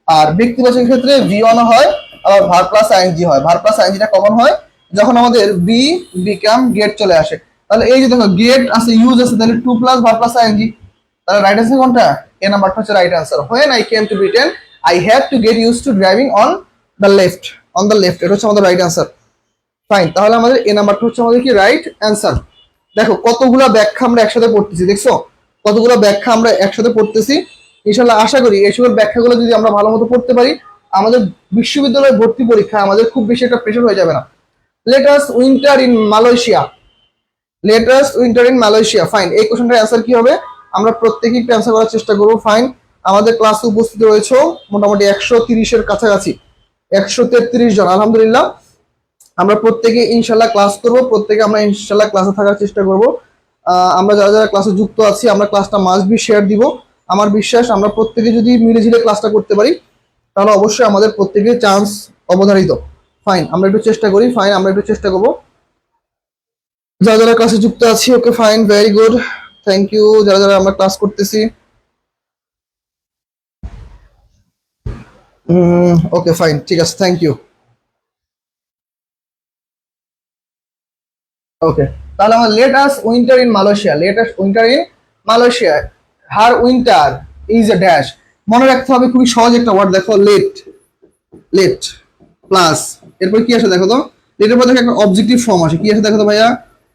আর ব্যক্তিবাচকের ক্ষেত্রে ভি1 হয় আবার ভার্ব প্লাস আইএনজি হয়। ভার্ব প্লাস আইএনজিটা কখন হয়? যখন আমাদের বি বিকাম গেট চলে আসে। তাহলে এই যে দেখো গেট আছে, ইউজ আছে, তাহলে to plus verb plus ING. তাহলে রাইট আনসার কোনটা? এ নাম্বারটা হচ্ছে right answer. When I came to Britain I had to get use to driving on the left, on the left, এটা হচ্ছে আমাদের রাইট আনসার। ফাইন, তাহলে আমাদের এ নাম্বারটা হচ্ছে আমাদের কি রাইট অ্যান্সার। দেখো কতগুলা ব্যাখ্যা আমরা একসাথে পড়তেছি, দেখছো কতগুলো ব্যাখ্যা আমরা একসাথে পড়তেছি। ইনশাল্লাহ আশা করি এইসবের ব্যাখ্যাগুলো যদি আমরা ভালো মতো পড়তে পারি, আমাদের বিশ্ববিদ্যালয় ভর্তি পরীক্ষা আমাদের খুব বেশি একটা প্রেশার হয়ে যাবে না। Let us winter in Malaysia, let us winter in Malaysia. Fine, এই কোশ্চেনটার অ্যান্সার কি হবে? আমরা প্রত্যেকেই একটু অ্যান্সার করার চেষ্টা করবো। ফাইন, আমাদের ক্লাসে উপস্থিত রয়েছে মোটামুটি 130-এর কাছাকাছি, 133 জন আলহামদুলিল্লাহ। আমরা প্রত্যেকে ইনশাল্লাহ ক্লাস করব, প্রত্যেকে আমরা ইনশাল্লাহ ক্লাসে থাকার চেষ্টা করব। আমরা যারা যারা ক্লাসে যুক্ত আছি আমরা ক্লাসটা মাস্ট বি শেয়ার দিব। আমার বিশ্বাস আমরা প্রত্যেকে যদি মিলেঝিলে ক্লাসটা করতে পারি তাহলে অবশ্যই আমাদের প্রত্যেকের চান্স অবধারিত। ফাইন, আমরা একটু চেষ্টা করি। ফাইন, আমরা একটু চেষ্টা করবো যারা যারা ক্লাসে যুক্ত আছি। Okay fine, very good, thank you যারা যারা আমরা ক্লাস করতেছি। ওকে ফাইন, ঠিক আছে, থ্যাংক ইউ। ওকে, তাহলে আমার let us winter in Malaysia, let us winter in Malaysia, her winter is a dash. মনে রাখতে হবে খুবই সহজ একটা ওয়ার্ড, দেখো লেট, লেট প্লাস এরপর কি আসে দেখো তো, লেটের পর দেখো একটা অবজেক্টিভ ফর্ম আসে, কি আসে দেখো তো ভাইয়া,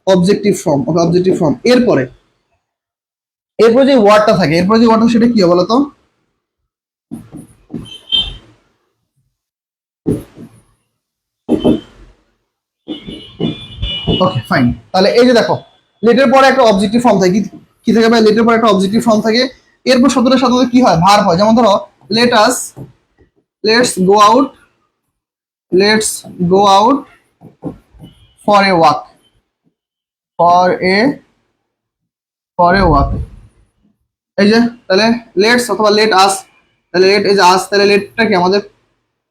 অবজেক্টিভ ফর্ম। ওকে, অবজেক্টিভ ফর্ম। এরপরে এরপর যে ওয়ার্ডটা থাকে, এরপর যে ওয়ার্ডটা সেটা কি বলো তো? ওকে ফাইন, তাহলে এই যে দেখো লেটের পরে একটা অবজেক্টিভ ফর্ম থাকে, কি থাকে ভাই? লেটের পরে একটা অবজেক্টিভ ফর্ম থাকে। এরপর শব্দটার সাথে কি হয়? ভার্ব হয়। যেমন ধরো let us, let's go out, let's go out for a walk, for A for a walk. এই যে তাহলে লেটস অথবা লেট আস, তাহলে লেট ইজ আস, তাহলে লেটটা কি আমাদের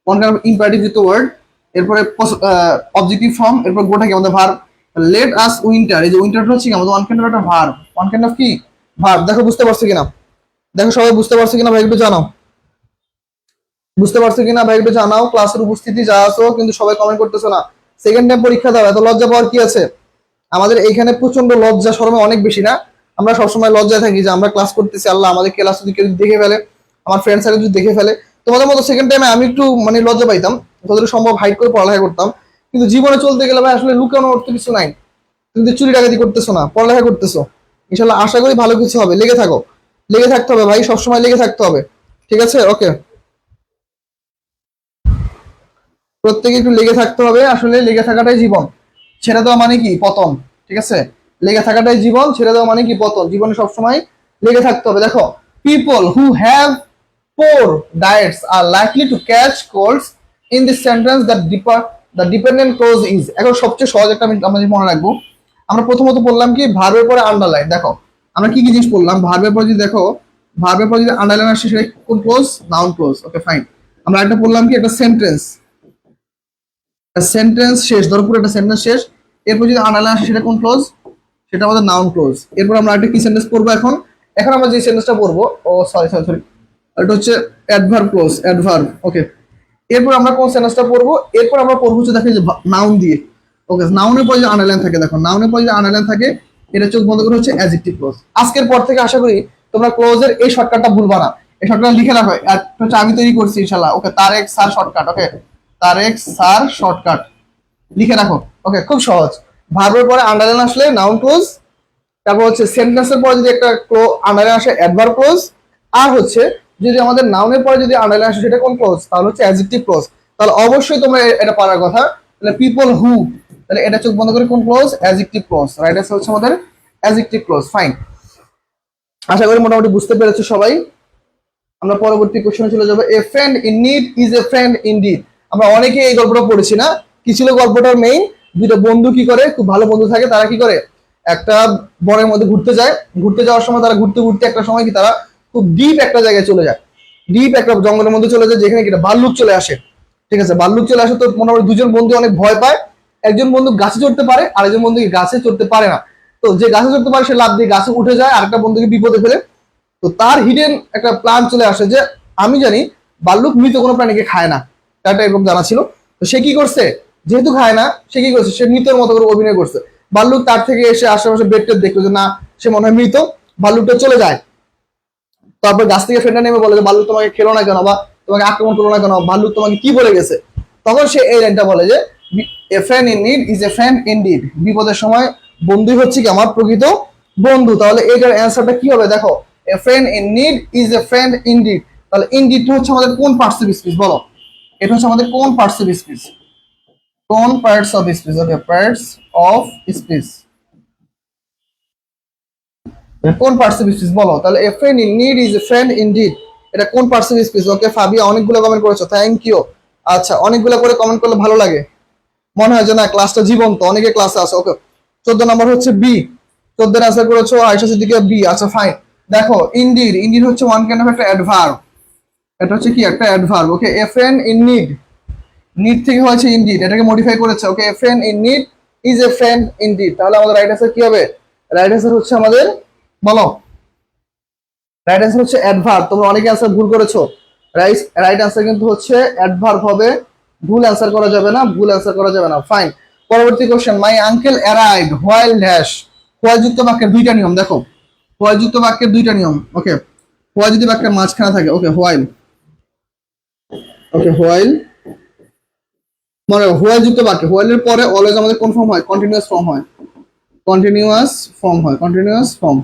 কোন কাইন্ড অফ ইম্পারেটিভ যুক্ত ওয়ার্ড, এরপরে অবজেক্টিভ ফর্ম, এরপর গোটা কি আমাদের ভার্ব। লেট আস উইন্টার, এই যে উইন্টারটা হচ্ছে কি আমাদের ওয়ান কাইন্ড অফ একটা ভার্ব, ওয়ান কাইন্ড অফ কি ভার্ব। দেখো বুঝতে পারছো কিনা, দেখো সবাই বুঝতে পারছো কিনা ভাই একটু জানাও, বুঝতে পারছো কিনা ভাই একটু জানাও। ক্লাসের উপস্থিতি যা আছো কিন্তু সবাই কমেন্ট করতেছো না। সেকেন্ড টাইম পরীক্ষা দাও, এত লজ্জা পাওয়ার কি আছে? আমাদের এইখানে প্রচন্ড লজ্জা শরমে অনেক বেশি না, আমরা সবসময় লজ্জায় থাকি যে আমরা ক্লাস করতেছি, আল্লাহ আমাদের ক্লাস যদি কেউ দেখে ফেলে, আমার ফ্রেন্ড সার্কেল যদি দেখে ফেলে। তোমাদের মতো সেকেন্ড টাইমে আমি একটু মানে লজ্জা পাইতাম, যতটুকু সম্ভব হাইড করে পড়ালেখা করতাম। কিন্তু জীবনে চলতে গেলে ভাই আসলে লুকানো অর্থ কিছু নাই। তুমি চুরি ডাকাতি করতেছো না, পড়ালেখা করতেছো, ইনশাল্লাহ আশা করি ভালো কিছু হবে। লেগে থাকো, লেগে থাকতে হবে ভাই, সবসময় লেগে থাকতে হবে, ঠিক আছে? ওকে, প্রত্যেকে একটু লেগে থাকতে হবে, আসলে লেগে থাকাটাই জীবন, ছেড়ে দেওয়া মানে কি পতন, ঠিক আছে? লেগে থাকাটাই জীবন, ছেড়ে দেওয়া মানে কি পতন। জীবনে সবসময় লেগে থাকতে হবে। দেখো people who have poor diets are likely to catch colds in this sentence the dependent clause is. এখন সবচেয়ে সহজ একটা আমরা মনে রাখবো, আমরা প্রথমত বললাম কি ভার্বের পরে আন্ডারলাইন। দেখো আমরা কি কি জিনিস বললাম, ভার্বের পরে যদি দেখো, ভার্বের পরে যদি আন্ডারলাইন আসে সেটা কোন close? Noun clause. Okay fine, আমরা একটা বললাম কি একটা সেন্টেন্স, সেন্টেন্স শেষ, ধরো পুরো একটা সেন্টেন্স শেষ, এরপর যদি আন্ডারলাইন আসে সেটা কোন ক্লোজ? সেটা আমাদের নাউন ক্লোজ। এরপর আমরা একটা কি সেন্টেন্স পড়বো এখন, এখন আমরা যে সেন্টেন্সটা পড়বো, ও সরি সরি সরি, এটা হচ্ছে অ্যাডভার্ব ক্লোজ, অ্যাডভার্ব। ওকে, এরপর আমরা কোন সেন্টেন্সটা পড়বো? এরপর আমরা পড়বো হচ্ছে দেখো যে নাউন দিয়ে। ওকে, নাউনের পরে যে আন্ডারলাইন থাকে, দেখো নাউনের পরে যে আন্ডারলাইন থাকে এটা চোখ বন্ধ করে হচ্ছে অ্যাডজেক্টিভ ক্লোজ। আজকের পর থেকে আশা করি তোমরা ক্লোজের এই শর্টকাটটা ভুলবা না, এই শর্টকাট লিখে রাখো, হচ্ছে আমি তৈরি করছি ইনশাল্লাহ। ওকে, তারেক স্যার শর্টকাট, ওকে তারেক স্যার শর্টকাট লিখে রাখো। ওকে, খুব সহজ। ভার্বের পরে আন্ডারলাইন আসলে নাউন ক্লোজ, তারপর হচ্ছে সেন্টেন্সের পরে যদি একটা আন্ডারলাইন আসে অ্যাডভার্ব ক্লোজ, আর হচ্ছে যদি আমাদের নাউনের পরে যদি আন্ডারলাইন আসে সেটা কোন ক্লোজ? তাহলে হচ্ছে অ্যাডজেক্টিভ ক্লোজ। তাহলে অবশ্যই তোমরা এটা পারার কথা। তাহলে পিপল হু, তাহলে এটা চোখ বন্ধ করে কোন close? Adjective clause. Right answer হচ্ছে আমাদের অ্যাডজেক্টিভ ক্লোজ। ফাইন, আশা করি মোটামুটি বুঝতে পেরেছো সবাই। আমরা পরবর্তী কোশ্চেনে চলে যাবো। এ friend in need is a friend indeed. আমরা অনেকে এই গল্পটা পড়েছি না? কি ছিল গল্পটার মেইন? দুটো বন্ধু কি করে, খুব ভালো বন্ধু থাকে, তারা কি করে একটা বনের মধ্যে ঘুরতে যায়, ঘুরতে যাওয়ার সময় তারা ঘুরতে ঘুরতে একটা সময় কি তারা খুব ডিপ একটা জায়গায় চলে যায়, ডিপ একটা জঙ্গলের মধ্যে চলে যায়, যেখানে কি ভাল্লুক চলে আসে। ঠিক আছে, ভাল্লুক চলে আসে, তো মোটামুটি দুজন বন্ধু অনেক ভয় পায়। একজন বন্ধু গাছে চড়তে পারে, আরেকজন বন্ধু গাছে চড়তে পারে না। তো যে গাছে চড়তে পারে সে লাফ দিয়ে গাছে উঠে যায়, আরেকটা বন্ধুকে বিপদে ফেলে। তো তার হিডেন একটা প্ল্যান চলে আসে যে আমি জানি ভাল্লুক মৃত কোনো প্রাণীকে খায় না, তারটা এরকম জানা ছিল। তো সে কি করছে, যেহেতু খায় না, সে কি করছে, সে মৃতের মতো করে অভিনয় করছে ভাল্লুক তার থেকে এসে আশেপাশে বেড টেড দেখলো যে না সে মনে হয় মৃত, ভাল্লুকটা চলে যায়। তারপর গাছ থেকে ফ্রেন্ডটা নেমে বলে যে ভাল্লুক তোমাকে খেলো না কেন বা তোমাকে আক্রমণ করলো না কেন, ভাল্লুক তোমাকে কি বলে গেছে। তখন সে এই লাইনটা বলে যে এ friend in need is a friend indeed, বিপদের সময় বন্ধুই হচ্ছে কি আমার প্রকৃত বন্ধু। তাহলে এটার অ্যান্সারটা কি হবে দেখো, এ friend in need is a friend indeed. তাহলে ইনডিডটা হচ্ছে আমাদের কোন পার্টসিভ স্পিচ বলো, এটা হচ্ছে আমাদের কোন পার্টসিভ স্পিচ, কোন parts of speech, okay parts of speech, কোন পার্টসিভ স্পিচ বলো। তাহলে এ friend in need is a friend indeed, এটা কোন পার্টসিভ স্পিচ। ওকে ফাবিয়া অনেকগুলো কমেন্ট করেছো, থ্যাংক ইউ। আচ্ছা অনেকগুলো করে কমেন্ট করলে ভালো লাগে, মনে হয় যে না ক্লাসটা জীবন্ত, অনেকে ক্লাসে আছে। ওকে 14 নম্বর হচ্ছে বি, 14 আনসার করেছো আয়েশা সিদ্দিকা বি। আচ্ছা ফাইন, দেখো ইনডিড, ইনডিড হচ্ছে ওয়ান কাইন্ড অফ একটা অ্যাডভার্ব, এটা হচ্ছে কি একটা adverb. Okay a friend in need, need থেকে হয়েছে ইনডিড, এটাকে মডিফাই করেছে। Okay a friend in need is a friend indeed. তাহলে আমাদের রাইট আনসার কি হবে, রাইট আনসার হচ্ছে আমাদের বলো, রাইট আনসার হচ্ছে অ্যাডভার্ব। তোমরা অনেকে আনসার ভুল করেছো, রাইট আনসার কিন্তু হচ্ছে অ্যাডভার্ব হবে, ভুল অ্যান্সার করা যাবে না, ভুল অ্যান্সার করা যাবে না। ফাইন, পরবর্তী কোশ্চেন, মাই uncle arrived while dash. While যুক্ত বাক্যের দুইটা নিয়ম দেখো, হোয়াইল যুক্ত বাক্যের দুইটা নিয়ম। ওকে হোয়াইল যদি বাক্যের মাঝখানে থাকে, ওকে হোয়াইল, ওকে হোয়াইল মানে হোয়াইল যুক্ত বাক্য, হোয়াইলের পরে অলওয়েজ আমাদের কোন ফর্ম হয়, কন্টিনিউয়াস ফর্ম হয়, কন্টিনিউয়াস ফর্ম হয়, কন্টিনিউয়াস ফর্ম।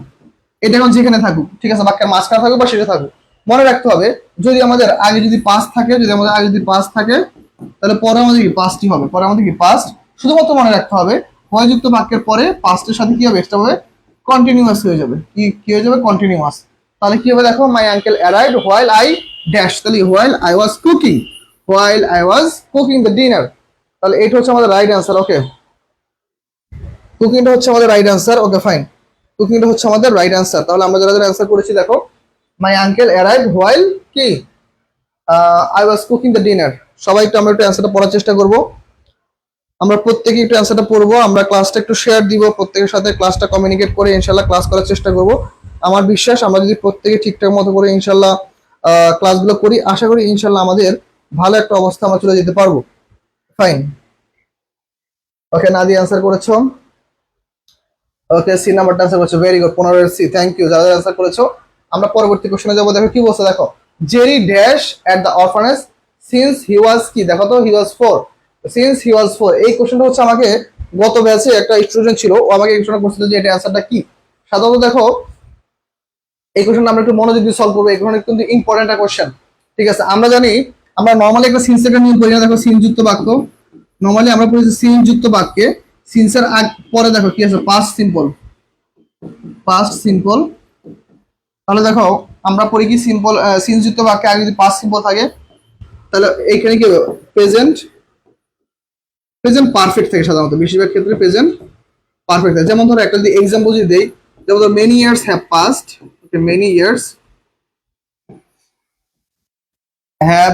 এটা এখন যেখানে থাকুক, ঠিক আছে, বাক্যের মাঝখানে থাকুক বা শেষে থাকুক, মনে রাখতে হবে যদি আমাদের আগে যদি পাস্ট থাকে, যদি আমাদের আগে যদি পাস্ট থাকে তাহলে পরে আমাদের কি পাস্টই হবে, পরে আমাদের কি পাস্ট। শুধুমাত্র মনে রাখতে হবে হোয়াইল বাক্যের পরে পাস্টের সাথে কি হবে, এক্সট্রা হবে কন্টিনিউয়াস হয়ে যাবে, কি হয়ে যাবে কন্টিনিউয়াস। তাহলে কি হবে দেখো, my uncle arrived while I dash, তাহলে while I was cooking, while I was cooking the dinner. তাহলে এটা হচ্ছে আমাদের রাইট অ্যান্সার। ওকে কুকিংটা হচ্ছে আমাদের রাইট অ্যান্সার। ওকে ফাইন, কুকিংটা হচ্ছে আমাদের রাইট অ্যান্সার। তাহলে আমরা যারা যারা অ্যান্সার করেছি দেখো, মাই আঙ্কেল অ্যারাইভড হোয়াইল কি I was cooking the dinner. সবাই একটু আমরা একটু অ্যান্সারটা পড়ার চেষ্টা করব, আমরা প্রত্যেকে একটু অ্যান্সারটা পড়বো, আমরা ক্লাসটা একটু শেয়ার দিব, প্রত্যেকের সাথে ক্লাসটা কমিউনিকেট করে ইনশাল্লাহ ক্লাস করার চেষ্টা করব। আমার বিশ্বাস আমরা যদি প্রত্যেকে ঠিকঠাক মতো করে ইনশাল্লাহ ক্লাসগুলো করি, আশা করি ইনশাল্লাহ আমাদের ভালো একটা অবস্থা আমরা চলে যেতে পারবো। ফাইন, ওকে নাদিয়া অ্যান্সার করেছো, ওকে সি নাম্বারটা অ্যান্সার করেছো, very good, 15 C, thank you যারা অ্যান্সার করেছো। আমরা পরবর্তী কোশ্চেনে যাবো। দেখো কি বলছে, দেখো Jerry dash at the orphanage since he was কি, দেখো তো হি ওয়াজ 4, সিন্স হি ওয়াজ 4, এই কোশ্চেনটা হচ্ছে আমাকে গত ব্যাচে একটা স্টুডেন্ট ছিল, ও আমাকে এই কোশ্চেনটা করছিল যে এটা অ্যান্সারটা কি। সাধারণত দেখো এই কোশ্চেনটা আমরা একটু মনোযোগ দিয়ে সলভ করবো, এই কোশ্চেনটা কিন্তু ইম্পর্টেন্ট একটা কোশ্চেন, ঠিক আছে। আমরা জানি আমরা নর্মালি একটা সিন্সের নিয়ম করি না, দেখো সিন যুক্ত বাক্য, নর্মালি আমরা পড়েছি সিন যুক্ত বাক্যে সিন্সের আগ পরে দেখো কি আছে, পাস্ট সিম্পল, পাস্ট সিম্পল। তাহলে দেখো আমরা পড়ি কি সিম্পল সিন্স যুক্ত বাক্যে আগে যদি পাস্ট সিম্পল থাকে তাহলে এইখানে কি হবে, প্রেজেন্ট, প্রেজেন্ট পারফেক্ট থাকে সাধারণত, বেশিরভাগ ক্ষেত্রে প্রেজেন্ট পারফেক্ট থাকে। যেমন ধরো একটা যদি এক্সাম্পল যদি দেই, যেমন ধরো many years have passed, okay many years have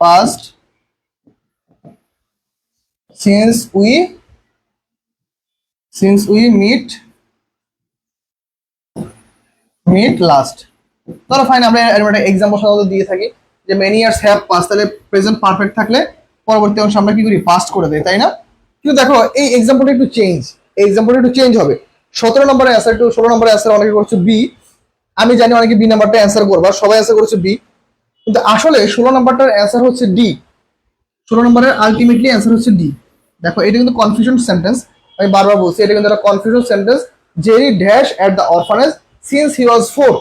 passed since we meet last. ধরো ফাইন, আমরা একটা এক্সাম্পল সাধারণত দিয়ে থাকি যে মেনি ইয়ার্স হ্যাভ পাস্ট, তাহলে প্রেজেন্ট পারফেক্ট থাকলে পরবর্তী অংশ আমরা কি করি, পাস্ট করে দেই, তাই না। কিন্তু দেখো এই এক্সাম্পলটা একটু চেঞ্জ, এই এক্সাম্পলটা একটু চেঞ্জ হবে। 17 নম্বরে অ্যান্সার একটু 16 নম্বরে অ্যান্সার অনেকে করছে বি, আমি জানি অনেকে বি নাম্বারটা অ্যান্সার করবা, সবাই অ্যান্সার করেছে বি, কিন্তু আসলে 16 নাম্বারটার অ্যান্সার হচ্ছে ডি, 16 নম্বরের আলটিমেটলি অ্যান্সার হচ্ছে ডি। দেখো এটা কিন্তু কনফিউশন সেন্টেন্স, আমি বারবার বলছি এটা কিন্তু একটা confusion sentence, Jerry dash at the orphanage since he was 4।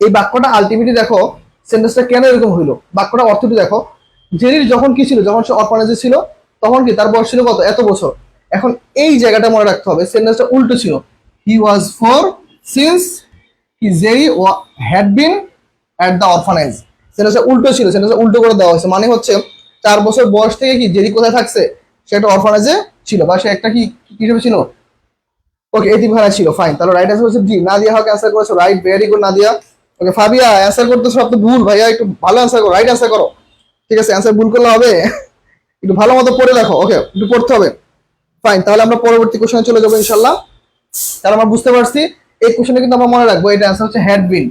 এই বাক্যটা আলটিমেটলি দেখো সেন্টেন্সটা কেন এরকম হইলো, বাক্যটা অর্থটি দেখো, জেরির যখন কি ছিল, যখন সে অরফানেজে ছিল তখন কি তার বয়স ছিল কত, এত বছর। এখন এই জায়গাটা মনে রাখতে হবে, সেন্টেন্সটা উল্টো ছিল, হি ওয়াজ 4 সিন্স কি Jerry had been at the orphanage, সেন্টেন্সটা উল্টো ছিল, সেন্টেন্সটা উল্টো করে দেওয়া হয়েছে, মানে হচ্ছে 4 বছর বয়স থেকে কি জেরি কোথায় থাকছে, সে একটা অরফানেজে ছিল বা সে একটা কি হিসেবে ছিল, ওকে এতিমখানা ছিল। ফাইন, তাহলে রাইট অ্যান্সার হচ্ছে ডি। নাদিয়া হক অ্যান্সার করেছো, রাইট, ভেরি গুড নাদিয়া। ওকে ফাবিয়া অ্যান্সার করতে সব তো ভুল, ভাইয়া একটু ভালো অ্যান্সার করো, রাইট অ্যান্সার করো, ঠিক আছে, অ্যান্সার ভুল করলে হবে একটু ভালো মতো পড়ে দেখো, ওকে একটু পড়তে হবে। ফাইন, তাহলে আমরা পরবর্তী কোশ্চেনে চলে যাবো ইনশাল্লাহ। তাহলে আমরা বুঝতে পারছি এই কোশ্চেনে কিন্তু আমরা মনে রাখবো এটা অ্যান্সার হচ্ছে হ্যাড বিন,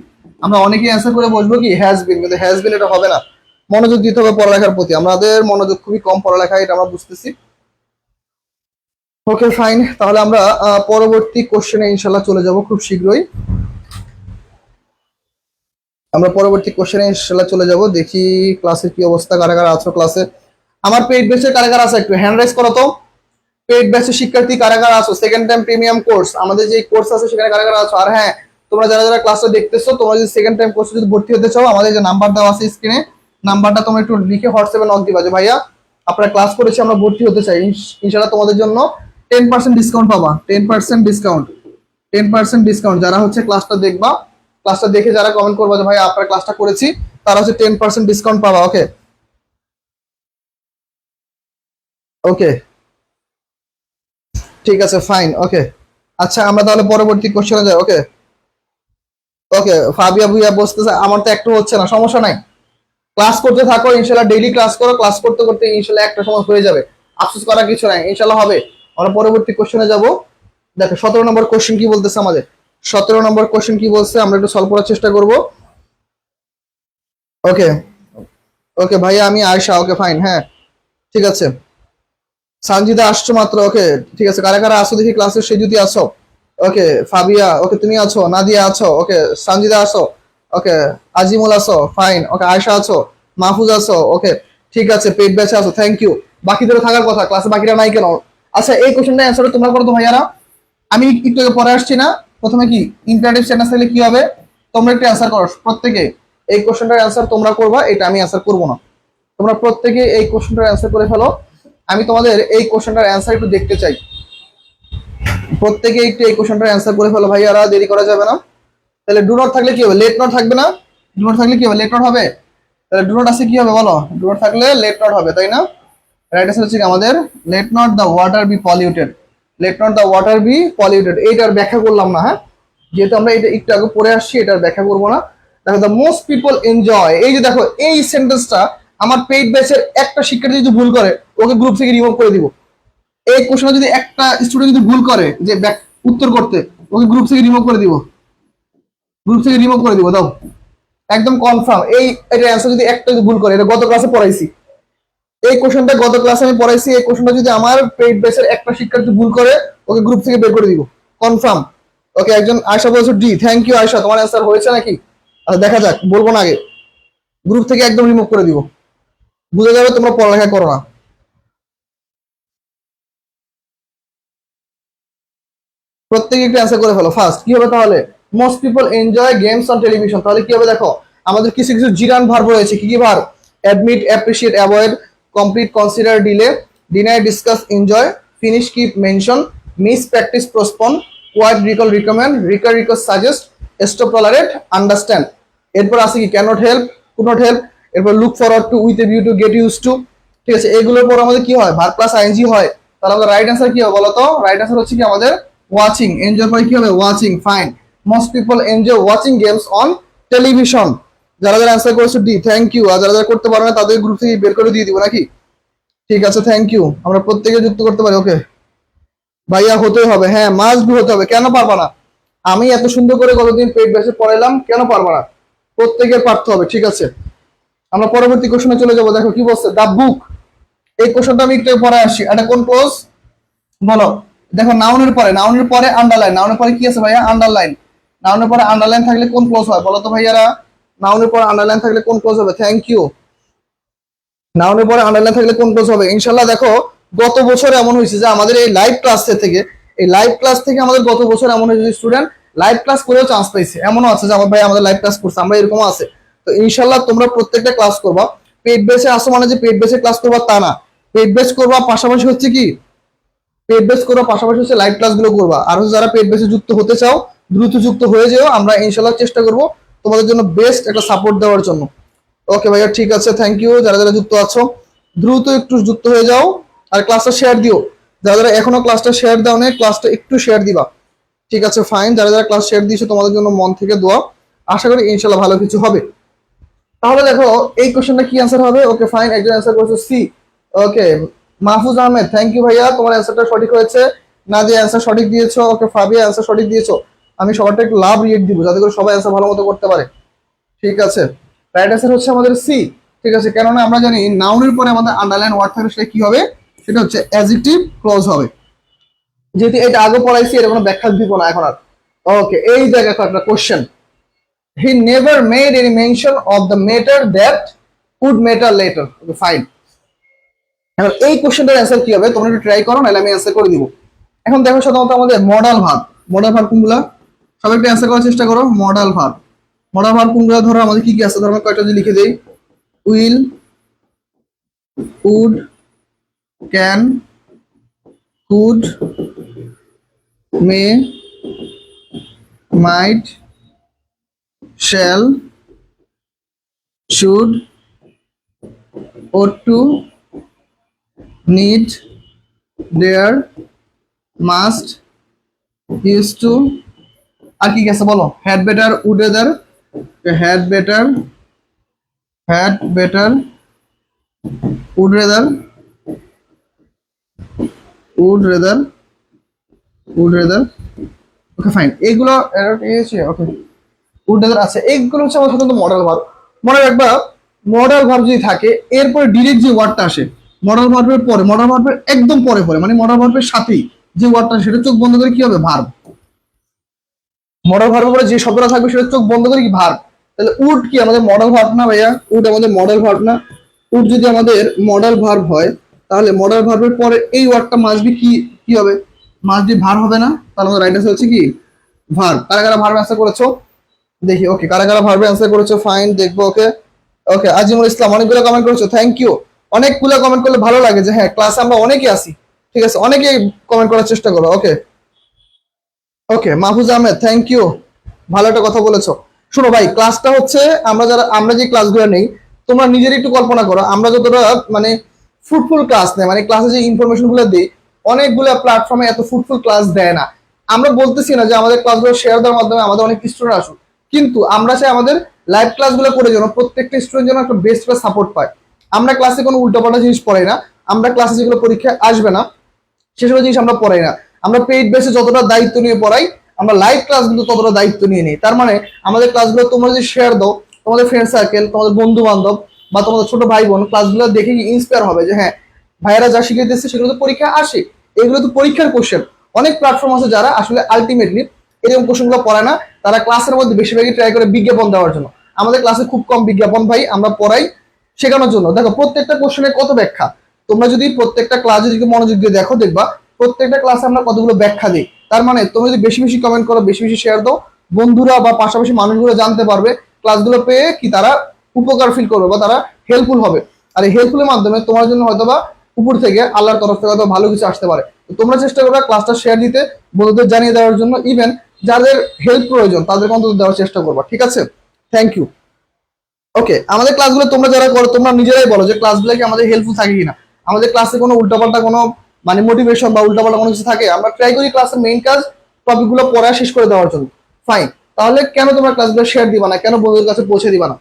আমরা অনেকেই অ্যান্সার করে বসবো কি হ্যাজ বিন, কিন্তু হ্যাজ বিন এটা হবে না, মনোযোগ দিতে হবে পড়ালেখার প্রতি, আমাদের মনোযোগ খুবই কম পড়ালেখায়, এটা আমরা বুঝতেছি। ওকে ফাইন, তাহলে আমরা পরবর্তী কোশ্চেনে ইনশাল্লাহ চলে যাব খুব শীঘ্রই। আমরা পরবর্তী কোশ্চেনে ইনশাল্লাহ চলে যাব। দেখি ক্লাসের কি অবস্থা, কারা কারা আছো ক্লাসে। আমার পেইড ব্যাচে কারা কারা আছে একটু হ্যান্ড রাইজ করো তো। পেইড ব্যাচের শিক্ষার্থী কারা কারা আছো, সেকেন্ড টাইম প্রিমিয়াম কোর্স আমাদের যে কোর্স আছে সেখানে কারা কারা আছো। আর হ্যাঁ, তোমরা যারা যারা ক্লাসটা দেখতেছো, তোমরা যদি সেকেন্ড টাইম কোর্সে যদি ভর্তি হতে চাও, আমাদের যে নাম্বার দেওয়া আছে স্ক্রিনে, নাম্বারটা তোমরা একটু লিখে হোয়াটসঅ্যাপে নক দিবা যে ভাইয়া আপনারা ক্লাস করেছি, আমরা ভর্তি হতে চাই। ইনশাআল্লাহ তোমাদের জন্য 10% ডিসকাউন্ট পাবা, 10% ডিসকাউন্ট, 10% ডিসকাউন্ট। যারা হচ্ছে ক্লাসটা দেখবা, ক্লাসটা দেখে যারা কমেন্ট করবা যে ভাই আপনারা ক্লাসটা করেছি, তারা হচ্ছে 10% ডিসকাউন্ট পাবা। ওকে ওকে ঠিক আছে ফাইন। ওকে আচ্ছা, আমরা তাহলে পরবর্তী কোশ্চেনে যাই। ওকে ওকে ফাবিয়া ভুইয়া বসতেছে, আমার তো একটু হচ্ছে না, সমস্যা নাই। ক্লাস করতে থাকো ইনশাল্লাহ, ডেইলি ক্লাস করো, ক্লাস করতে করতে ইনশাল্লাহ একটা সময় হয়ে যাবে, আফসোস করার কিছু নাই, ইনশাল্লাহ হবে। আমরা পরবর্তী কোশ্চেনে যাব। দেখো 17 নম্বর কোশ্চেন কি বলতেছে আমাদের, 17 নম্বর কোশ্চেন কি বলছে আমরা একটু সলভ করার চেষ্টা করব। ওকে ওকে ভাইয়া আমি আয়শা, ওকে ফাইন, হ্যাঁ ঠিক আছে। সানজিদা আসছো মাত্র, ওকে ঠিক আছে। কারা কারা আসো দেখি ক্লাসে, সে যদি আসো। ওকে ফাবিয়া, ওকে তুমি আছো, নাদিয়া আছো, ওকে সানজিদা আসো, ওকে আজিমুল আছো, ফাইন, ওকে আয়শা আছো, মাহফুজ আছো, ওকে ঠিক আছে। পেট ব্যাচে আছো, থ্যাংক ইউ। বাকিদের থাকার কথা, ক্লাসে বাকিরা নাই কেন? আচ্ছা এই কোশ্চেনটা অ্যান্সার তোমরা করো তো ভাইয়ারা, আমি একটু আগে পরে আসছি না। প্রথমে কি ইম্পারেটিভ সেন্টেন্স থাকলে কি হবে, তোমরা একটু অ্যান্সার করো প্রত্যেকে। এই কোশ্চেনটার অ্যান্সার তোমরা করবা, এটা আমি অ্যান্সার করবো না। তোমরা প্রত্যেকে এই কোশ্চেনটার অ্যান্সার করে ফেলো। আমি তোমাদের এই কোশ্চেনটার অ্যান্সার একটু দেখতে চাই। প্রত্যেকে একটু এই কোশ্চেনটার অ্যান্সার করে ফেলো ভাইয়ারা, দেরি করা যাবে না। তাহলে ডু নট থাকলে কি হবে, লেট নট থাকবে না? ডু নট থাকলে কি হবে, লেট নট হবে। তাহলে ডু নট আছে কি হবে বলো, ডু নট থাকলে লেট নট হবে, তাই না? রাইট আনসার হচ্ছে আমাদের let not the water be polluted, let not the water be polluted. এইটার ব্যাখ্যা করলাম না, হ্যাঁ যেহেতু আমরা এটা একটু আগে পড়ে আসছি, এটার ব্যাখ্যা করবো না। দেখো দ্য মোস্ট পিপল এনজয়, এই যে দেখো এই সেন্টেন্সটা আমার পেইড ব্যাচের একটা শিক্ষার্থী যদি ভুল করে, ওকে গ্রুপ থেকে রিমুভ করে দিব। এই কোশ্চেন যদি একটা স্টুডেন্ট যদি ভুল করে যে উত্তর করতে, ওকে গ্রুপ থেকে রিমুভ করে দিব, গ্রুপ থেকে রিমুভ করে দিব। দাও একদম কনফার্ম, এই এটা অ্যান্সার যদি একটা যদি ভুল করে, এটা গত ক্লাসে পড়াইছি, এই কোশ্চেনটা গত ক্লাসে আমি পড়াইছি। এই কোশ্চেনটা যদি আমার পেইড ব্যাচের একটা শিক্ষার্থী ভুল করে, ওকে গ্রুপ থেকে বের করে দিব কনফার্ম। ওকে একজন আয়শা বলছো ডি, থ্যাংক ইউ আয়শা, তোমার অ্যান্সার হয়েছে নাকি? আচ্ছা দেখা যাক, বলবো না আগে, গ্রুপ থেকে একদম রিমুভ করে দিব, বুঝে যাবে তোমরা পড়ালেখা করো না। প্রত্যেকে একটু অ্যান্সার করে ফেলো ফার্স্ট। কি হবে তাহলে, most people enjoy games on television. তাহলে কি হবে দেখো, আমাদের কিছু কিছু জিরান ভার্ব রয়েছে। কি কি verb, admit, appreciate, avoid, complete, consider, delay, deny, discuss, enjoy, finish, keep, mention, miss, practise, postpone, quit, recall, recommend, recur, request, suggest, stop, tolerate, understand. এরপর আছে কি can't help, could not help, এরপর look forward to, with a view to, get use to. ঠিক আছে, এগুলোর পর আমাদের কি হয়, ভার্ব প্লাস আইএনজি হয়। তাহলে আমাদের রাইট অ্যান্সার কি হবে বলো তো, রাইট অ্যান্সার হচ্ছে কি আমাদের ওয়াচিং। এনজয় পরে কি হবে, watching, fine. Most people enjoy watching games on television. যারা যারা অ্যান্সার করেছে ডি, থ্যাংক ইউ। আর যারা যারা করতে পারবে না তাদের গ্রুপ থেকে বের করে দিয়ে দিব নাকি? ঠিক আছে থ্যাংক ইউ, আমরা প্রত্যেকে যুক্ত করতে পারি। ওকে ভাইয়া হতেই হবে, হ্যাঁ মাস্ট বি হতে হবে, কেন পারবা না? আমি এত সুন্দর করে কতদিন পেইড ব্যাচে পড়াইলাম, কেন পারবা না? প্রত্যেকের পারতে হবে, ঠিক আছে। আমরা পরবর্তী কোশ্চেনে চলে যাবো। দেখো কি বলছে, দা বুক। এই কোশ্চেনটা আমি একটু পরে আসছি। এটা কোন ক্লোজ বলো। দেখো নাউনের পরে আন্ডারলাইন, নাউনের পরে কি আছে ভাইয়া, আন্ডারলাইন। নাউনের পরে আন্ডারলাইন থাকলে কোন ক্লোজ হয় বলো তো ভাইয়ারা, নাউনের পরে আন্ডারলাইন থাকলে কোন ক্লোজ হবে? Thank you. নাউনের পরে আন্ডারলাইন থাকলে কোন ক্লোজ হবে? ইনশাল্লাহ দেখো গত বছর এমন হয়েছে যে আমাদের এই লাইভ ক্লাস থেকে, এই লাইভ ক্লাস থেকে আমাদের গত বছর এমন হয়েছে স্টুডেন্ট লাইভ ক্লাস করেও চান্স পাইছে, এমনও আছে যে আমার ভাই আমাদের লাইভ ক্লাস করছে, আমরা এরকমও আছে। তো ইনশাল্লাহ তোমরা প্রত্যেকটা ক্লাস করবা। পেড বেসে আসো মানে যে পেড বেসে ক্লাস করবা তা না, পেড বেস করবা পাশাপাশি হচ্ছে কি, পেড বেস করবা পাশাপাশি হচ্ছে লাইভ ক্লাসগুলো করবা। আর হচ্ছে যারা পেড বেসে যুক্ত হতে চাও, দ্রুত যুক্ত হয়ে যেও, আমরা ইনশাল্লাহ চেষ্টা করব তোমাদের জন্য বেস্ট একটা সাপোর্ট দেওয়ার জন্য। ওকে ভাইয়া ঠিক আছে, থ্যাংক ইউ। যারা যারা যুক্ত আছো দ্রুত একটু যুক্ত হয়ে যাও, আর ক্লাসটা শেয়ার দিও। যারা যারা এখনো ক্লাসটা শেয়ার দাও না, ক্লাসটা একটু শেয়ার দিবা। ঠিক আছে ফাইন, যারা যারা ক্লাস শেয়ার দিয়েছো তোমাদের জন্য মন থেকে দোয়া, আশা করি ইনশাল্লাহ ভালো কিছু হবে। তাহলে দেখো এই কোশ্চেনটা কি অ্যান্সার হবে। ওকে ফাইন, একজন অ্যান্সার করেছে C. Okay Mahfuz Ahmed, thank you ভাইয়া, তোমার অ্যান্সারটা সঠিক হয়েছে। নাদিয়া অ্যান্সার সঠিক দিয়েছো। ওকে ফাবিয়া অ্যান্সার সঠিক দিয়েছো। আমি সবারটা একটু লাভ রিয়েট দিব যাতে করে সবাই অ্যান্সার ভালো মতো করতে পারে। ঠিক আছে, রাইট অ্যান্সার হচ্ছে আমাদের সি। ঠিক আছে, কেননা আমরা জানি নাউনের পরে আমাদের আন্ডারলাইন ওয়ার্ড থাকলে সেটা কি হবে, সেটা হচ্ছে অ্যাডজেক্টিভ ক্লজ হবে। যেহেতু এটা আগে পড়াইছি, এর কোনো ব্যাখ্যা দিব না এখন আর। ওকে, এই জায়গায় একটা question, he never made any mention of the matter that would matter later. Okay fine. এখন এই কোশ্চেনটার অ্যান্সার কি হবে তোমরা একটু ট্রাই করো, নাহলে আমি অ্যান্সার করে দিব। এখন দেখো সাধারণত আমাদের মডাল ভার্ব, মডাল ভার্ব কোনগুলা, সবাই একটু অ্যান্সার করার চেষ্টা করো। মডাল ভার্ব, মডাল ভার্ব কোনগুলা, ধরো আমাদের কি কি আছে, ধরো কয়টা যদি লিখে দেই, will, would, can, could, may, might, shall, should, ought to, need, dare, must, used to, আর কি আছে বলো, had better, would rather, had better, would rather, okay fine. এইগুলো ওকে, would rather আছে, এইগুলো হচ্ছে আমার সাধারণত মডেল ভার্ব। মনে রাখবা মডেল ভার্ব যদি থাকে এরপরে ডিরেক্ট যে ওয়ার্ডটা আসে মডেল ভার্বের পরে, মডেল ভার্বের একদম পরে পরে, মানে মডেল ভার্বের সাথেই যে ওয়ার্ডটা, সেটা চোখ বন্ধ করে কি হবে, ভার্ব। মডেল ভার্বের পরে যে শব্দটা থাকবে সেটা চোখ বন্ধ করে কি, ভার্ব। তাহলে উড কি আমাদের মডেল ভার্ব না ভাইয়া? উড আমাদের মডেল ভার্ব না? উড যদি আমাদের মডেল ভার্ব হয়, তাহলে মডেল ভার্বের পরে এই ওয়ার্ডটা মাস্ট বি কি, কি হবে, মাস্ট বি ভার্ব হবে না? তাহলে আমাদের রাইট আনসার হচ্ছে কি, ভার্ব। কারা কারা ভার্ব অ্যান্সার করেছো দেখি। ওকে, কারা কারা ভার্বে অ্যান্সার করেছো, ফাইন, দেখবো। ওকে ওকে, আজিমুল ইসলাম অনেকগুলো কমেন্ট করেছো, থ্যাংক ইউ। অনেকগুলো কমেন্ট করলে ভালো লাগে যে হ্যাঁ ক্লাসে আমরা অনেকে আসি, ঠিক আছে, অনেকে কমেন্ট করার চেষ্টা করো। ওকে ওকে, মাহফুজ আহমেদ, থ্যাংক ইউ, ভালো একটা কথা বলেছো। শোনো ভাই, ক্লাসটা হচ্ছে আমরা যে ক্লাসগুলো নেই, তোমরা নিজের একটু কল্পনা করো, আমরা যতটা মানে ফ্রুটফুল ক্লাস নেই, মানে ক্লাসে যে ইনফরমেশন গুলো দিই, অনেকগুলো প্ল্যাটফর্মে এত ফ্রুটফুল ক্লাস দেয় না। আমরা বলতেছি না যে আমাদের ক্লাসগুলো শেয়ার দেওয়ার মাধ্যমে আমাদের অনেক স্টুডেন্ট আসুক, কিন্তু আমরা চাই আমাদের লাইভ ক্লাসগুলো করে যেন প্রত্যেকটা স্টুডেন্ট যেন একটা বেস্ট ক্লাস সাপোর্ট পায়। আমরা ক্লাসে কোনো উল্টাপাল্টা জিনিস পড়াই না, আমরা ক্লাসে যেগুলো পরীক্ষায় আসবে না সেসব জিনিস আমরা পড়াই না। আমরা পেইড বেসে যতটা দায়িত্ব নিয়ে পড়াই, আমরা লাইভ ক্লাস কিন্তু ততটা দায়িত্ব নিয়ে নিই। তার মানে আমাদের ক্লাসগুলো তোমরা যদি শেয়ার দাও, তোমাদের ফ্রেন্ড সার্কেল, তোমাদের বন্ধু বান্ধব বা তোমাদের ছোট ভাই বোন ক্লাসগুলো দেখে ইন্সপায়ার হবে যে হ্যাঁ ভাইয়েরা যা শিখাইতেছে সেগুলো তো পরীক্ষা আসে, এগুলো তো পরীক্ষার কোশ্চেন। অনেক প্ল্যাটফর্ম আছে যারা আসলে আলটিমেটলি এরকম কোশ্চেনগুলো পড়ায় না, তারা ক্লাসের মধ্যে বেশিরভাগই ট্রাই করে বিজ্ঞাপন দেওয়ার জন্য। আমাদের ক্লাসে খুব কম বিজ্ঞাপন ভাই, আমরা পড়াই শেখানোর জন্য। দেখো প্রত্যেকটা কোশ্চেনের কত ব্যাখ্যা, তোমরা যদি প্রত্যেকটা ক্লাস যদি মনোযোগ দিয়ে দেখো, দেখবা প্রত্যেকটা ক্লাসে আমরা কতগুলো ব্যাখ্যা দিই। তার মানে তুমি যদি বেশি বেশি কমেন্ট করো, বেশি বেশি শেয়ার দাও, বন্ধুরা বা পাশাপাশি মানুষগুলো জানতে পারবে, ক্লাসগুলো পেয়ে কি তারা উপকার ফিল করবে বা তারা হেল্পফুল হবে। আর এই হেল্পফুলের মাধ্যমে তোমার জন্য হয়তোবা উপর থেকে আল্লাহর তরফ থেকে হয়তো ভালো কিছু আসতে পারে। তো তোমরা চেষ্টা করবে ক্লাসটা শেয়ার দিতে, বন্ধুদের জানিয়ে দেওয়ার জন্য, ইভেন যাদের হেল্প প্রয়োজন তাদেরকে অন্তত দেওয়ার চেষ্টা করবা, ঠিক আছে? Thank you. ওকে, আমাদের ক্লাসগুলো তোমরা যারা করো তোমরা নিজেরাই বলো যে ক্লাসগুলো কি আমাদের হেল্পফুল থাকে কিনা, আমাদের ক্লাসে কোনো উল্টাপাল্টা কোনো মানে মোটিভেশন বা উল্টাপাল্টা কোনো কিছু থাকে? আমরা ট্রাই করি ক্লাসের মেইন কাজ টপিকগুলো পড়া শেষ করে দেওয়ার জন্য। ফাইন, তাহলে কেন তোমরা ক্লাসগুলো শেয়ার দিবা না, কেন বন্ধুদের কাছে পৌঁছে দিবা না?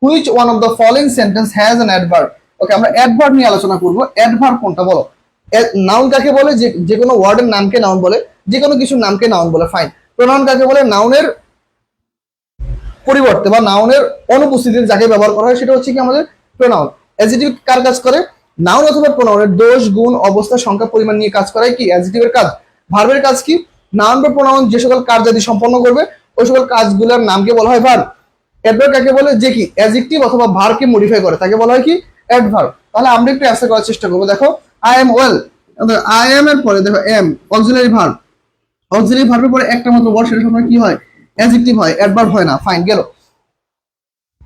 Which one of the following sentence has an adverb? Okay, আমরা অ্যাডভার্ব নিয়ে আলোচনা করবো। অ্যাডভার্ব কোনটা বলো? নাউন কাকে বলে? যে কোনো ওয়ার্ডের নামকে নাউন বলে, যে কোনো কিছুর নামকে নাউন বলে। ফাইন, প্রোনাউন কাকে বলে? নাউনের পরিবর্তে বা নাউনের অনুপস্থিতিতে যাকে ব্যবহার করা হয় সেটা হচ্ছে কি আমাদের প্রোনাউন। অ্যাডজেক্টিভ কার কাজ করে? নাউন অথবা প্রোনাউনের দোষ, গুণ, অবস্থা, সংখ্যা, পরিমাণ নিয়ে কাজ করায় কি অ্যাডজেক্টিভের কাজ। ভার্বের কাজ কি? নাউন বা প্রোনাউন যে সকল কার্যাদি সম্পন্ন করবে ওই সকল কাজগুলোর নামকে বলা হয় ভার্ব। অ্যাডভার্ব কাকে বলে? যে কি অ্যাডজেক্টিভ অথবা ভার্বকে মডিফাই করে তাকে বলা হয় কি অ্যাডভার্ব। তাহলে আমরা একটু অ্যান্সার করার চেষ্টা করবো। দেখো I am well, I am এর পরে দেখো এম অক্সিলারি ভার্ব, অক্সিলারি ভার্বের পরে একটা মাত্র ওয়ার্ড, সেটা সময় কি হয়? অ্যাডজেক্টিভ হয়, অ্যাডভার্ব হয় না। ফাইন, গেল।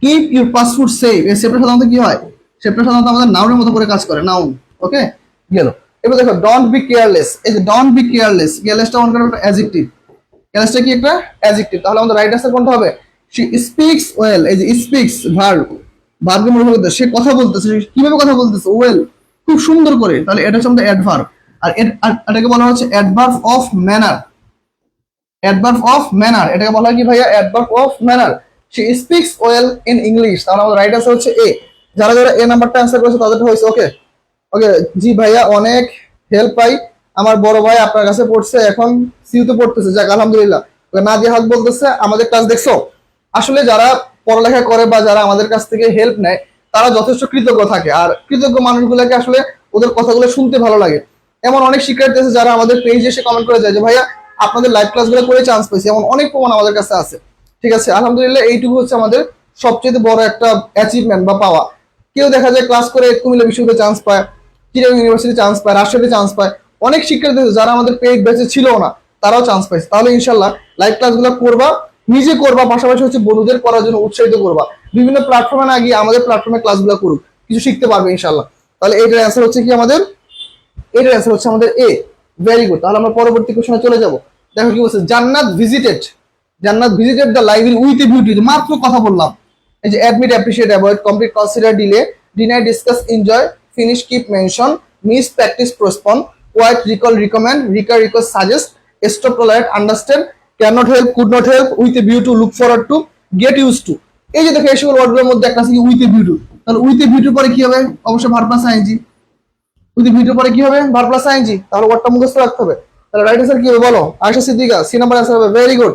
কিপ ইউর পাসপোর্ট সেভ, এই সেভটা সাধারণত কি হয়? সেভটা সাধারণত আমাদের নাউনের মতো করে কাজ করে, নাউন। ওকে, গেল। এবার দেখো ডোন্ট বি কেয়ারলেস, এই যে ডোন্ট বি কেয়ারলেস, কেয়ারলেসটা অন করে একটা অ্যাডজেক্টিভ, কেয়ারলেসটা কি একটা অ্যাডজেক্টিভ। তাহলে আমাদের রাইট আনসার কোনটা হবে? শি স্পিক্স ওয়েল, এই যে স্পিক্স ভার্ব, ভার্বকে মনে করতে সে কথা বলতেছে, কিভাবে কথা বলতেছে? ওয়েল, খুব সুন্দর করে। তাহলে এটা হচ্ছে আমাদের অ্যাডভার্ব। আর এটাকে বলা হচ্ছে adverb of manner, adverb of manner, এটাকে বলা হয় কি ভাইয়া? Adverb of manner. She speaks well in English. তাহলে আমাদের রাইট আনসার হচ্ছে এ। যারা যারা এ নাম্বারটা অ্যান্সার করেছে তাদেরটা হয়েছে। ওকে ওকে, জি ভাইয়া অনেক হেল্প পাই, আমার বড় ভাই আপনার কাছে পড়ছে, এখন সিইউতে পড়তেছে, যাক আলহামদুলিল্লাহ। নাদিয়া হক বলতেছে আমাদের ক্লাস দেখছো। আসলে যারা পড়ালেখা করে বা যারা আমাদের কাছ থেকে হেল্প নেয় তারা যথেষ্ট কৃতজ্ঞ থাকে, আর কৃতজ্ঞ মানুষগুলোকে আসলে ওদের কথাগুলো শুনতে ভালো লাগে। এমন অনেক শিক্ষার্থী আছে যারা আমাদের পেজে এসে কমেন্ট করে যায় যে ভাইয়া আপনাদের লাইভ ক্লাসগুলো করে চান্স পেয়েছি, এমন অনেক প্রমাণ আমাদের কাছে আছে। ঠিক আছে, আলহামদুলিল্লাহ, এইটুকু হচ্ছে আমাদের সবচেয়ে বড় একটা অ্যাচিভমেন্ট বা পাওয়া। কেউ দেখা যায় ক্লাস করে কুমিল্লা বিশ্ববিদ্যালয়ে চান্স পায়, চিটাগাং ইউনিভার্সিটি চান্স পায়, রাজশাহীতে চান্স পায়। অনেক শিক্ষার্থী যারা আমাদের পেইড ব্যাচে ছিল না তারাও চান্স পাইছে। তাহলে ইনশাল্লাহ লাইভ ক্লাসগুলো করবা, নিজে করবা, পাশাপাশি হচ্ছে বন্ধুদের করার জন্য উৎসাহিত করবা। বিভিন্ন প্ল্যাটফর্মে না গিয়ে আমাদের প্ল্যাটফর্মে ক্লাসগুলো করুক, কিছু শিখতে পারবে ইনশাল্লাহ। তাহলে এটার অ্যান্সার হচ্ছে কি আমাদের, এটার অ্যান্সার হচ্ছে আমাদের এ। Very good. তাহলে আমরা পরবর্তী কোশ্চেনে চলে যাব। দেখো কি বলছে, Jannat visited the library with a beauty. মাত্র কথা বললাম, এই যে admit, appreciate, avoid, complete, consider, delay, deny, discuss, enjoy, finish, keep, mention, miss, practise, postpone, quit, recall, recommend, recur, request, suggest, stop, tolerate, understand, can not help, could not help, with a view to, look forward to, get use to. এই যে দেখো এই সকল ওয়ার্ডগুলোর মধ্যে একটা আছে with a view to. তাহলে উইথ এ ভিউ টু পরে কি হবে? অবশ্যই verb plus ING. With a view to পরে কি হবে? Verb plus ING. তাহলে ওয়ার্ডটা মুখস্থ রাখতে হবে। তাহলে রাইট আনসার কি হবে বলো? Ayesha Siddiqa C number answer হবে। Very good,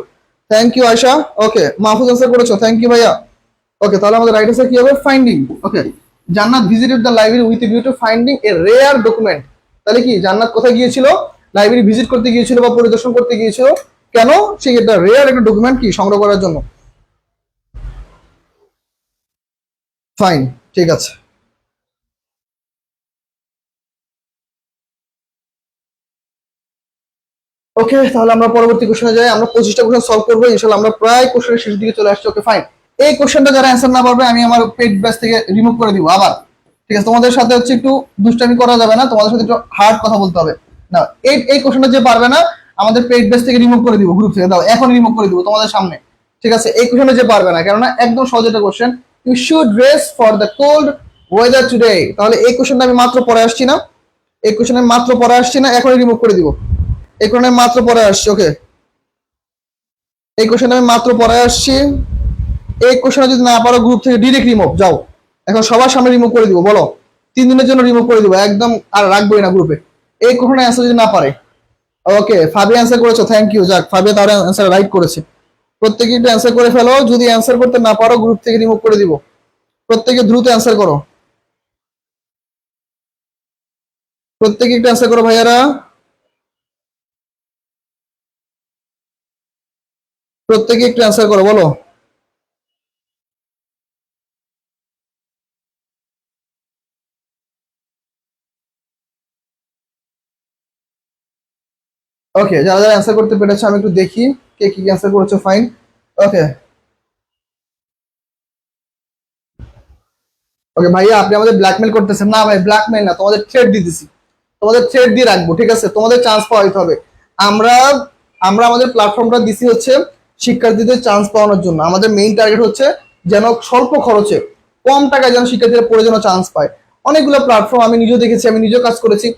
thank you Ayesha. Okay, Mahfuz answer করেছো, থ্যাংক ইউ ভাইয়া। ওকে, তাহলে আমাদের রাইট আনসার কি হবে? ফাইন্ডিং। ওকে, জান্নাত visited the library with a view two finding a rare document. তাহলে কি জান্নাত কোথায় গিয়েছিল? লাইব্রেরি ভিজিট করতে গিয়েছিল বা পরিদর্শন করতে গিয়েছিল। কেন? সে একটা রেয়ার একটা ডকুমেন্ট কি সংগ্রহ করার জন্য। ফাইন, ঠিক আছে। ওকে, তাহলে আমরা পরবর্তী কোশ্চেনে যাই। আমরা 25টা কোশ্চেন সলভ করবো ইনশাআল্লাহ। আমরা প্রায় কোশ্চেনের শেষের দিকে চলে আসছি। ওকে ফাইন, এই কোশ্চেনটা যারা অ্যান্সার না পারবে আমি আমার পেড ব্যাচ থেকে রিমুভ করে দিব আবার। ঠিক আছে, তোমাদের সাথে হচ্ছে একটু দুষ্টামি করা যাবে না, তোমাদের সাথে একটু হার্ড কথা বলতে হবে না। এই কোশ্চেনটা যে পারবে না আমাদের পেড ব্যাচ থেকে রিমুভ করে দিব, গ্রুপ থেকে। দাও এখন রিমুভ করে দিব তোমাদের সামনে। ঠিক আছে, এই কোশ্চেনটা যে পারবে না, কেননা একদম সহজ একটা question. You should dress for the cold weather today. তাহলে এই কোশ্চেনটা আমি মাত্র পরে আসছি না, এই কোশ্চেন আমি মাত্র পরে আসছি না, এখনই রিমুভ করে দিব। এই কোশ্চেন আমি মাত্র পরে আসছি। ওকে, এই কোশ্চেন আমি মাত্র পরে আসছি। এই কোশ্চেন যদি না পারো গ্রুপ থেকে ডিরেক্ট রিমুভ, যাও এখন সবার সামনে রিমুভ করে দিব। বলো, 3 দিনের জন্য রিমুভ করে দিব একদম, আর রাখবোই না গ্রুপে। এই কোশ্চেন অ্যান্সার যদি না পারে। ওকে, ফাবিয়া অ্যান্সার করেছো, থ্যাংক ইউ। যাক, ফাবিয়া তার অ্যান্সার রাইট করেছে। প্রত্যেকে একটু অ্যান্সার করে ফেলো, যদি অ্যান্সার করতে না পারো গ্রুপ থেকে রিমুভ করে দিব। প্রত্যেকে দ্রুত অ্যান্সার করো, প্রত্যেকে একটু অ্যান্সার করো ভাইয়ারা, প্রত্যেকে একটু অ্যান্সার করো, বলো। ওকে, যারা যারা অ্যান্সার করতে পেরেছে আমি একটু দেখি কে কি অ্যান্সার করেছো। ফাইন, ওকে। ওকে ভাইয়া, আপনি আমাদের ব্ল্যাকমেল করতেছেন না? ভাই ব্ল্যাকমেল না, তোমাদের থ্রেড দিতেছি, তোমাদের থ্রেড দিয়ে রাখবো। ঠিক আছে, তোমাদের চান্স পাওয়াইতে হবে। আমরা আমরা আমাদের প্ল্যাটফর্মটা দিছি হচ্ছে শিক্ষার্থীদের চান্স পাওয়ানোর জন্য। আমাদের মেইন টার্গেট হচ্ছে যেন স্বল্প খরচে কম টাকায় যেন শিক্ষার্থীরা পড়ে যেন চান্স পায়। অনেকগুলো প্ল্যাটফর্ম আমি নিজেও দেখেছি, আমি নিজেও কাজ করেছি।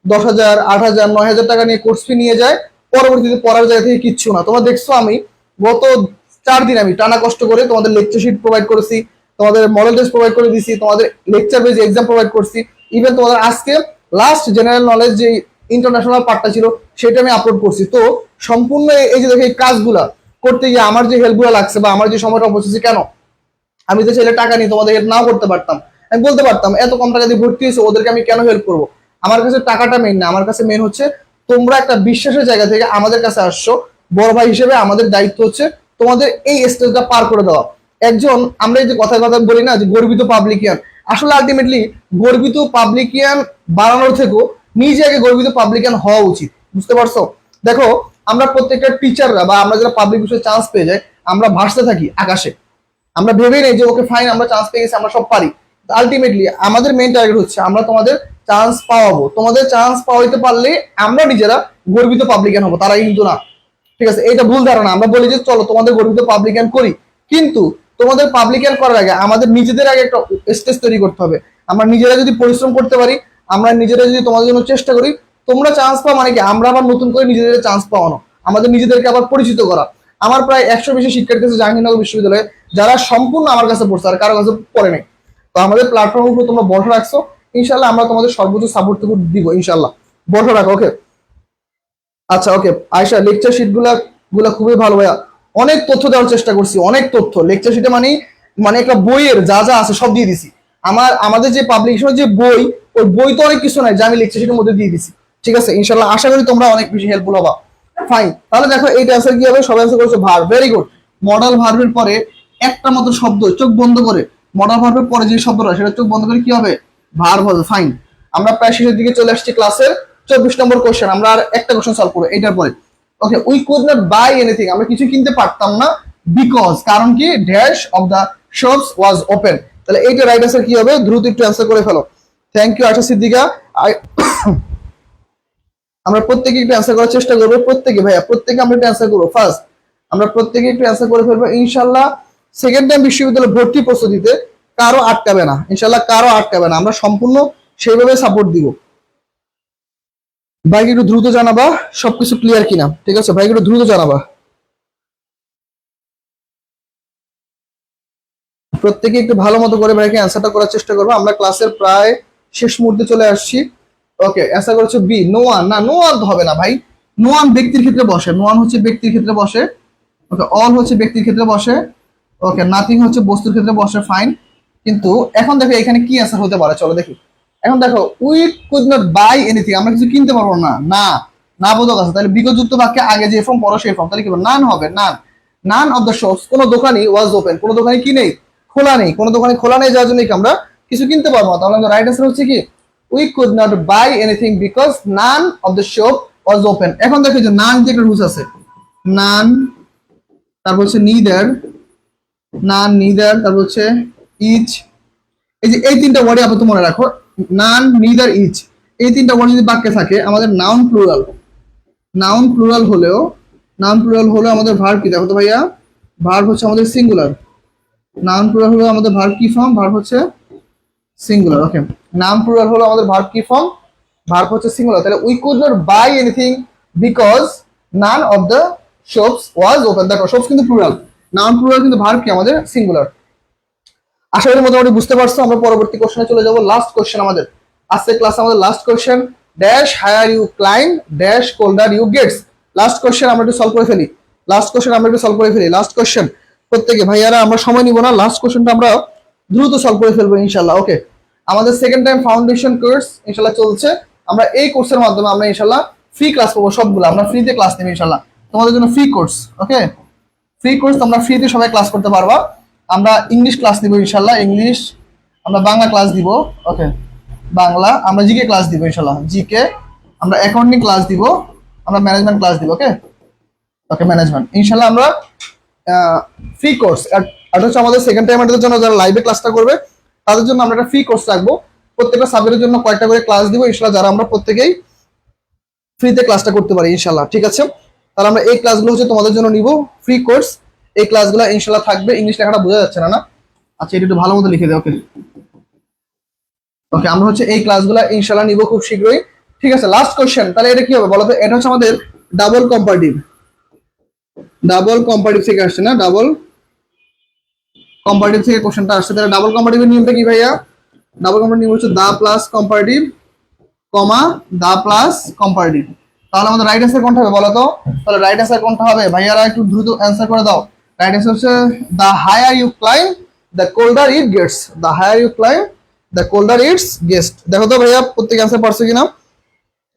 10,000, 8,000, 9,000 টাকা নিয়ে কোর্স ফি নিয়ে যায়, পরবর্তীতে পড়ার জায়গা থেকে কিচ্ছু না। তোমরা দেখছো আমি গত 4 দিন আমি টানা কষ্ট করে তোমাদের লেকচার শিট প্রোভাইড করেছি, তোমাদের মডেল টেস্ট প্রোভাইড করে দিছি, তোমাদের লেকচার বেজ এক্সাম প্রোভাইড করছি। ইভেন তোমাদের আজকে লাস্ট জেনারেল নলেজ যে ইন্টারন্যাশনাল পার্টটা ছিল সেটা আমি আপলোড করছি। তো সম্পূর্ণ এই যে দেখো এই কাজগুলা করতে গিয়ে আমার যে হেল্পগুলো লাগছে বা আমার যে সময়টা অপচেছি, কেন? আমি তো ছেলে টাকা নিয়ে তোমাদের হেল্প নাও করতে পারতাম। আমি বলতে পারতাম এত কম টাকা দিয়ে ভর্তি হয়েছে, ওদেরকে আমি কেন হেল্প করবো? আমার কাছে টাকাটা মেইন না, আমার কাছে মেইন হচ্ছে তোমরা একটা বিশ্বাসের জায়গা থেকে আমাদের কাছে আসছো। বড় ভাই হিসেবে আমাদের দায়িত্ব হচ্ছে তোমাদের এই স্টেজটা পার করে দেওয়া। একজন, আমরা এই যে কথা কথা বলি না যে গর্বিত পাবলিকিয়ান, আসলে আলটিমেটলি গর্বিত পাবলিকিয়ান বানানোর থেকেও নিজে আগে গর্বিত পাবলিকিয়ান হওয়া উচিত। বুঝতে পারছো? দেখো, আমরা প্রত্যেকটা টিচাররা বা আমরা যারা পাবলিক বিষয়ে চান্স পেয়ে যাই, আমরা ভাসতে থাকি আকাশে। আমরা ভেবেই নেই যে ওকে ফাইন আমরা চান্স পেয়ে গেছি, আমরা সব পারি। আলটিমেটলি আমাদের মেইন টার্গেট হচ্ছে আমরা তোমাদের চান্স পাওয়াবো। তোমাদের চান্স পাওয়াইতে পারলে আমরা নিজেরা গর্বিত পাবলিকান হবো, তারা কিন্তু না। ঠিক আছে, এটা ভুল ধারণা। আমরা বলি যে চলো তোমাদের গর্বিত পাবলিকান করি, কিন্তু তোমাদের পাবলিকান করার আগে আমাদের নিজেদের আগে একটা স্টেজ তৈরি করতে হবে। আমরা নিজেরা যদি পরিশ্রম করতে পারি, আমরা নিজেরা যদি তোমাদের জন্য চেষ্টা করি, তোমরা চান্স পাও মানে কি আমরা আবার নতুন করে নিজেদের চান্স পাওয়ানো, আমাদের নিজেদেরকে আবার পরিচিত করা। আমার প্রায় 100 বেশি শিক্ষার্থী আছে জাহাঙ্গীরনগর বিশ্ববিদ্যালয়ে যারা সম্পূর্ণ আমার কাছে পড়ছে, আর কারো কাছে পড়ে নাই। তো আমাদের প্ল্যাটফর্মের উপর তোমরা ভরসা রাখছো, ইনশাল্লাহ আমরা তোমাদের সর্বোচ্চ সাপোর্ট দিব ইনশাল্লাহ। ভরসা রাখো। ওকে, আচ্ছা। ওকে আয়শা, লেকচার শিট গুলা খুবই ভালো ভাইয়া, অনেক তথ্য দেওয়ার চেষ্টা করছি, অনেক তথ্য লেকচার শিটে। মানে একটা বইয়ের যা যা আছে সব দিয়ে দিছি। আমাদের যে পাবলিকেশনের যে বই, ওই বই তো অনেক কিছু নাই যে আমি লিখছি সেটার মধ্যে দিয়ে দিছি। ঠিক আছে, ইনশাল্লাহ আশা করি তোমরা অনেক বেশি হেল্পফুল হবা। ফাইন, তাহলে দেখো এইটা অ্যান্সার কি হবে, সবাই অ্যান্সার করেছে ভার্ব, ভেরি গুড। মডাল ভার্বের পরে একটা মাত্র শব্দ, চোখ বন্ধ করে, মডাল ভার্বের পরে যে শব্দটা সেটা চোখ বন্ধ করে কি হবে, ভার্ব হবে। ফাইন, আমরা প্রায় শেষের দিকে চলে আসছি ক্লাসের। 24 নম্বর কোশ্চেন, আমরা আর একটা কোশ্চেন সলভ করবো এইটার পরে। Okay, we could not buy anything, আমরা কিছু কিনতে পারতাম না, বিকজ, কারণ কি, dash of the shops was open. তাহলে এইটা রাইট অ্যান্সার কি হবে, দ্রুত একটু অ্যান্সার করে ফেলো। থ্যাংক ইউ আশা সিদ্দিকা। আমরা প্রত্যেকে একটু অ্যান্সার করার চেষ্টা করবো, প্রত্যেকে ভাইয়া, প্রত্যেকে আমরা একটু অ্যান্সার করবো। ফার্স্ট আমরা প্রত্যেকে একটু অ্যান্সার করে ফেলবো ইনশাল্লাহ। সেকেন্ড টাইম বিশ্ববিদ্যালয় ভর্তি প্রস্তুতিতে কারো আটকাবে না, ইনশাল্লাহ কারো আটকাবে না, আমরা সম্পূর্ণ সেইভাবে সাপোর্ট দিব। ভাইকে একটু দ্রুত জানাবা সবকিছু ক্লিয়ার কিনা, ঠিক আছে ভাইকে একটু দ্রুত জানাবা। প্রত্যেকে একটু ভালো মতো করে ভাইকে অ্যান্সারটা করার চেষ্টা করবো, আমরা ক্লাসের প্রায় শেষ মুহূর্তে চলে আসছি। ওকে, অ্যান্সার করেছে বি, নো ওয়ান। না, নো ওয়ান তো হবে না ভাই, নো ওয়ান ব্যক্তির ক্ষেত্রে বসে, নো ওয়ান হচ্ছে ব্যক্তির ক্ষেত্রে বসে। ওকে, অল হচ্ছে ব্যক্তির ক্ষেত্রে বসে। ওকে, নাথিং হচ্ছে বস্তুর ক্ষেত্রে বসে। ফাইন, কিন্তু এখন দেখো এখানে কি অ্যান্সার হতে পারে, চলো দেখি। এখন দেখো, we could not buy anything, আমরা কিছু কিনতে পারবো না, না না বোধক আছে, তাহলে বিগতযুক্ত বাক্যে আগে যে ফর্ম পরে সেই ফর্ম, তাহলে কি হবে, নান হবে, নান। নান অফ দ্য শপস, কোনো দোকানই ওয়াজ ওপেন, কোনো দোকানে কি নেই, খোলা নেই, কোনো দোকানে খোলা নেই, যার জন্য আমরা কিছু কিনতে পারবো না। তাহলে আমাদের রাইট অ্যান্সার হচ্ছে কি, we could not buy anything because none of the shop was open. এখন দেখো যে নান যে একটা রুলস আছে, নান, তারপর হচ্ছে নিদার, নান নিদার, তারপর হচ্ছে ইচ। এই যে এই তিনটা ওয়ার্ডে আপাতত মনে রাখো, নান নিদার ইচ, এই তিনটা ওয়ার্ড যদি বাক্যে থাকে, আমাদের নাউন প্লুরাল, নাউন প্লুরাল হলেও, নাউন প্লুরাল হলেও আমাদের ভার্ব কি, দেখো তো ভাইয়া, ভার্ব হচ্ছে আমাদের সিঙ্গুলার। নাউন প্লুরাল হলো আমাদের ভার্ব কি ফর্ম, ভার্ব হচ্ছে সিঙ্গুলার। ওকে, নাউন প্লুরাল হলো আমাদের ভার্ব কি ফর্ম, ভার্ব হচ্ছে সিঙ্গুলার। তাহলে we could not buy anything because none of the shops was open. দেখো শপস কিন্তু প্লুরাল, নাউন প্লুরাল কিন্তু ভার্ব কি আমাদের সিঙ্গুলার। আশা করি মোটামুটি বুঝতে পারছো। আমরা পরবর্তী কোশ্চেনে চলে যাব। লাস্ট কোশ্চেন আমাদের আজকে ক্লাস, আমাদের last question, dash higher you climb, dash colder you gets. Last question আমরা একটু সলভ করে ফেলি, লাস্ট কোশ্চেন আমরা একটু সলভ করে ফেলি। লাস্ট কোশ্চেন প্রত্যেকে ভাইয়ারা, আমরা সময় নিব না, লাস্ট কোশ্চেনটা আমরা দ্রুত সলভ করে ফেলবো ইনশাল্লাহ। ওকে, আমাদের সেকেন্ড টাইম ফাউন্ডেশন কোর্স ইনশাল্লাহ চলছে। আমরা এই কোর্সের মাধ্যমে আমরা ইনশাল্লাহ ফ্রি ক্লাস পাবো, সবগুলো আমরা ফ্রিতে ক্লাস নেব ইনশাল্লাহ, তোমাদের জন্য ফ্রি কোর্স। ওকে, ফ্রি কোর্স, তোমরা ফ্রিতে সবাই ক্লাস করতে পারবা। আমরা ইংলিশ ক্লাস দিব ইনশাল্লাহ, ইংলিশ, আমরা বাংলা ক্লাস দিব। ওকে, বাংলা, আমরা জিকে ক্লাস দিব ইনশাল্লাহ, জিকে, আমরা অ্যাকাউন্টিং ক্লাস দিব, আমরা ম্যানেজমেন্ট ক্লাস দিব। ওকে, ওকে ম্যানেজমেন্ট ইনশাল্লাহ আমরা ফ্রি কোর্স। আর হচ্ছে আমাদের সেকেন্ড টাইমের জন্য যারা লাইভে ক্লাসটা করবে তাদের জন্য আমরা একটা ফ্রি কোর্স রাখবো, প্রত্যেকটা সাবজেক্টের জন্য কয়েকটা করে ক্লাস দিব ইনশাল্লাহ, যারা আমরা প্রত্যেকেই ফ্রিতে ক্লাসটা করতে পারি ইনশাল্লাহ। ঠিক আছে, তাহলে আমরা এই ক্লাসগুলো হচ্ছে তোমাদের জন্য নিব, ফ্রি কোর্স। এই ক্লাসগুলো ইনশাল্লাহ থাকবে। ইংলিশ লেখাটা বোঝা যাচ্ছে না, না? আচ্ছা, এটা একটু ভালো মতো লিখে দাও। ওকে, ওকে, আমরা হচ্ছে এই ক্লাসগুলো ইনশাল্লাহ নিব খুব শীঘ্রই। ঠিক আছে, লাস্ট কোশ্চেন, তাহলে এটা কি হবে বলো তো? এটা হচ্ছে আমাদের ডাবল কম্পারেটিভ, ডাবল কম্পারেটিভ থেকে আসছে না, ডাবল কম্পারেটিভ থেকে কোশ্চেনটা আসছে। তাহলে ডাবল কম্পারেটিভের নিয়মটা কি ভাইয়া? ডাবল কম্পারেটিভ নিয়ম হচ্ছে the plus comparative, comma the plus comparative. তাহলে আমাদের রাইট অ্যান্সার কোনটা হবে বলো তো? তাহলে রাইট অ্যান্সার কোনটা হবে ভাইয়ারা, একটু দ্রুত অ্যান্সার করে দাও। রাইট অ্যান্সার হচ্ছে the higher you climb the colder it gets, the higher you climb the colder its guest. দেখো তো ভাইয়া প্রত্যেকে অ্যান্সার পারছো কিনা,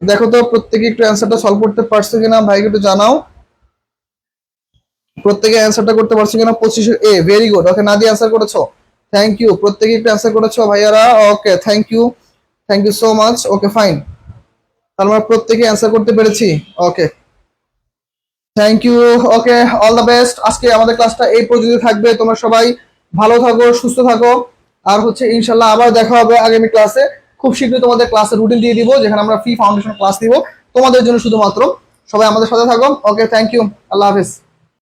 দেখো তো প্রত্যেকে একটু অ্যান্সারটা সলভ করতে পারছো কিনা, ভাইকে একটু জানাও প্রত্যেকে অ্যান্সারটা করতে পারছো কিনা। 25 A, very good. Okay, Nadi answer করেছো, থ্যাংক ইউ। প্রত্যেকে একটু অ্যান্সার করেছো ভাইয়ারা। Okay, thank you so much. Okay fine, তাহলে আমরা প্রত্যেকে অ্যান্সার করতে পেরেছি। Okay, thank you. Okay, all the best. আজকে আমাদের ক্লাসটা এই পর্যন্ত থাকবে। তোমরা সবাই ভালো থাকো, সুস্থ থাকো। আর হচ্ছে ইনশাল্লাহ আবার দেখা হবে আগামী ক্লাসে। খুব শীঘ্রই তোমাদের ক্লাসের রুটিন দিয়ে দিব, যেখানে আমরা ফ্রি ফাউন্ডেশন ক্লাস দিব তোমাদের জন্য শুধুমাত্র। সবাই আমাদের সাথে থাকো। ওকে, থ্যাংক ইউ, আল্লাহ হাফিজ।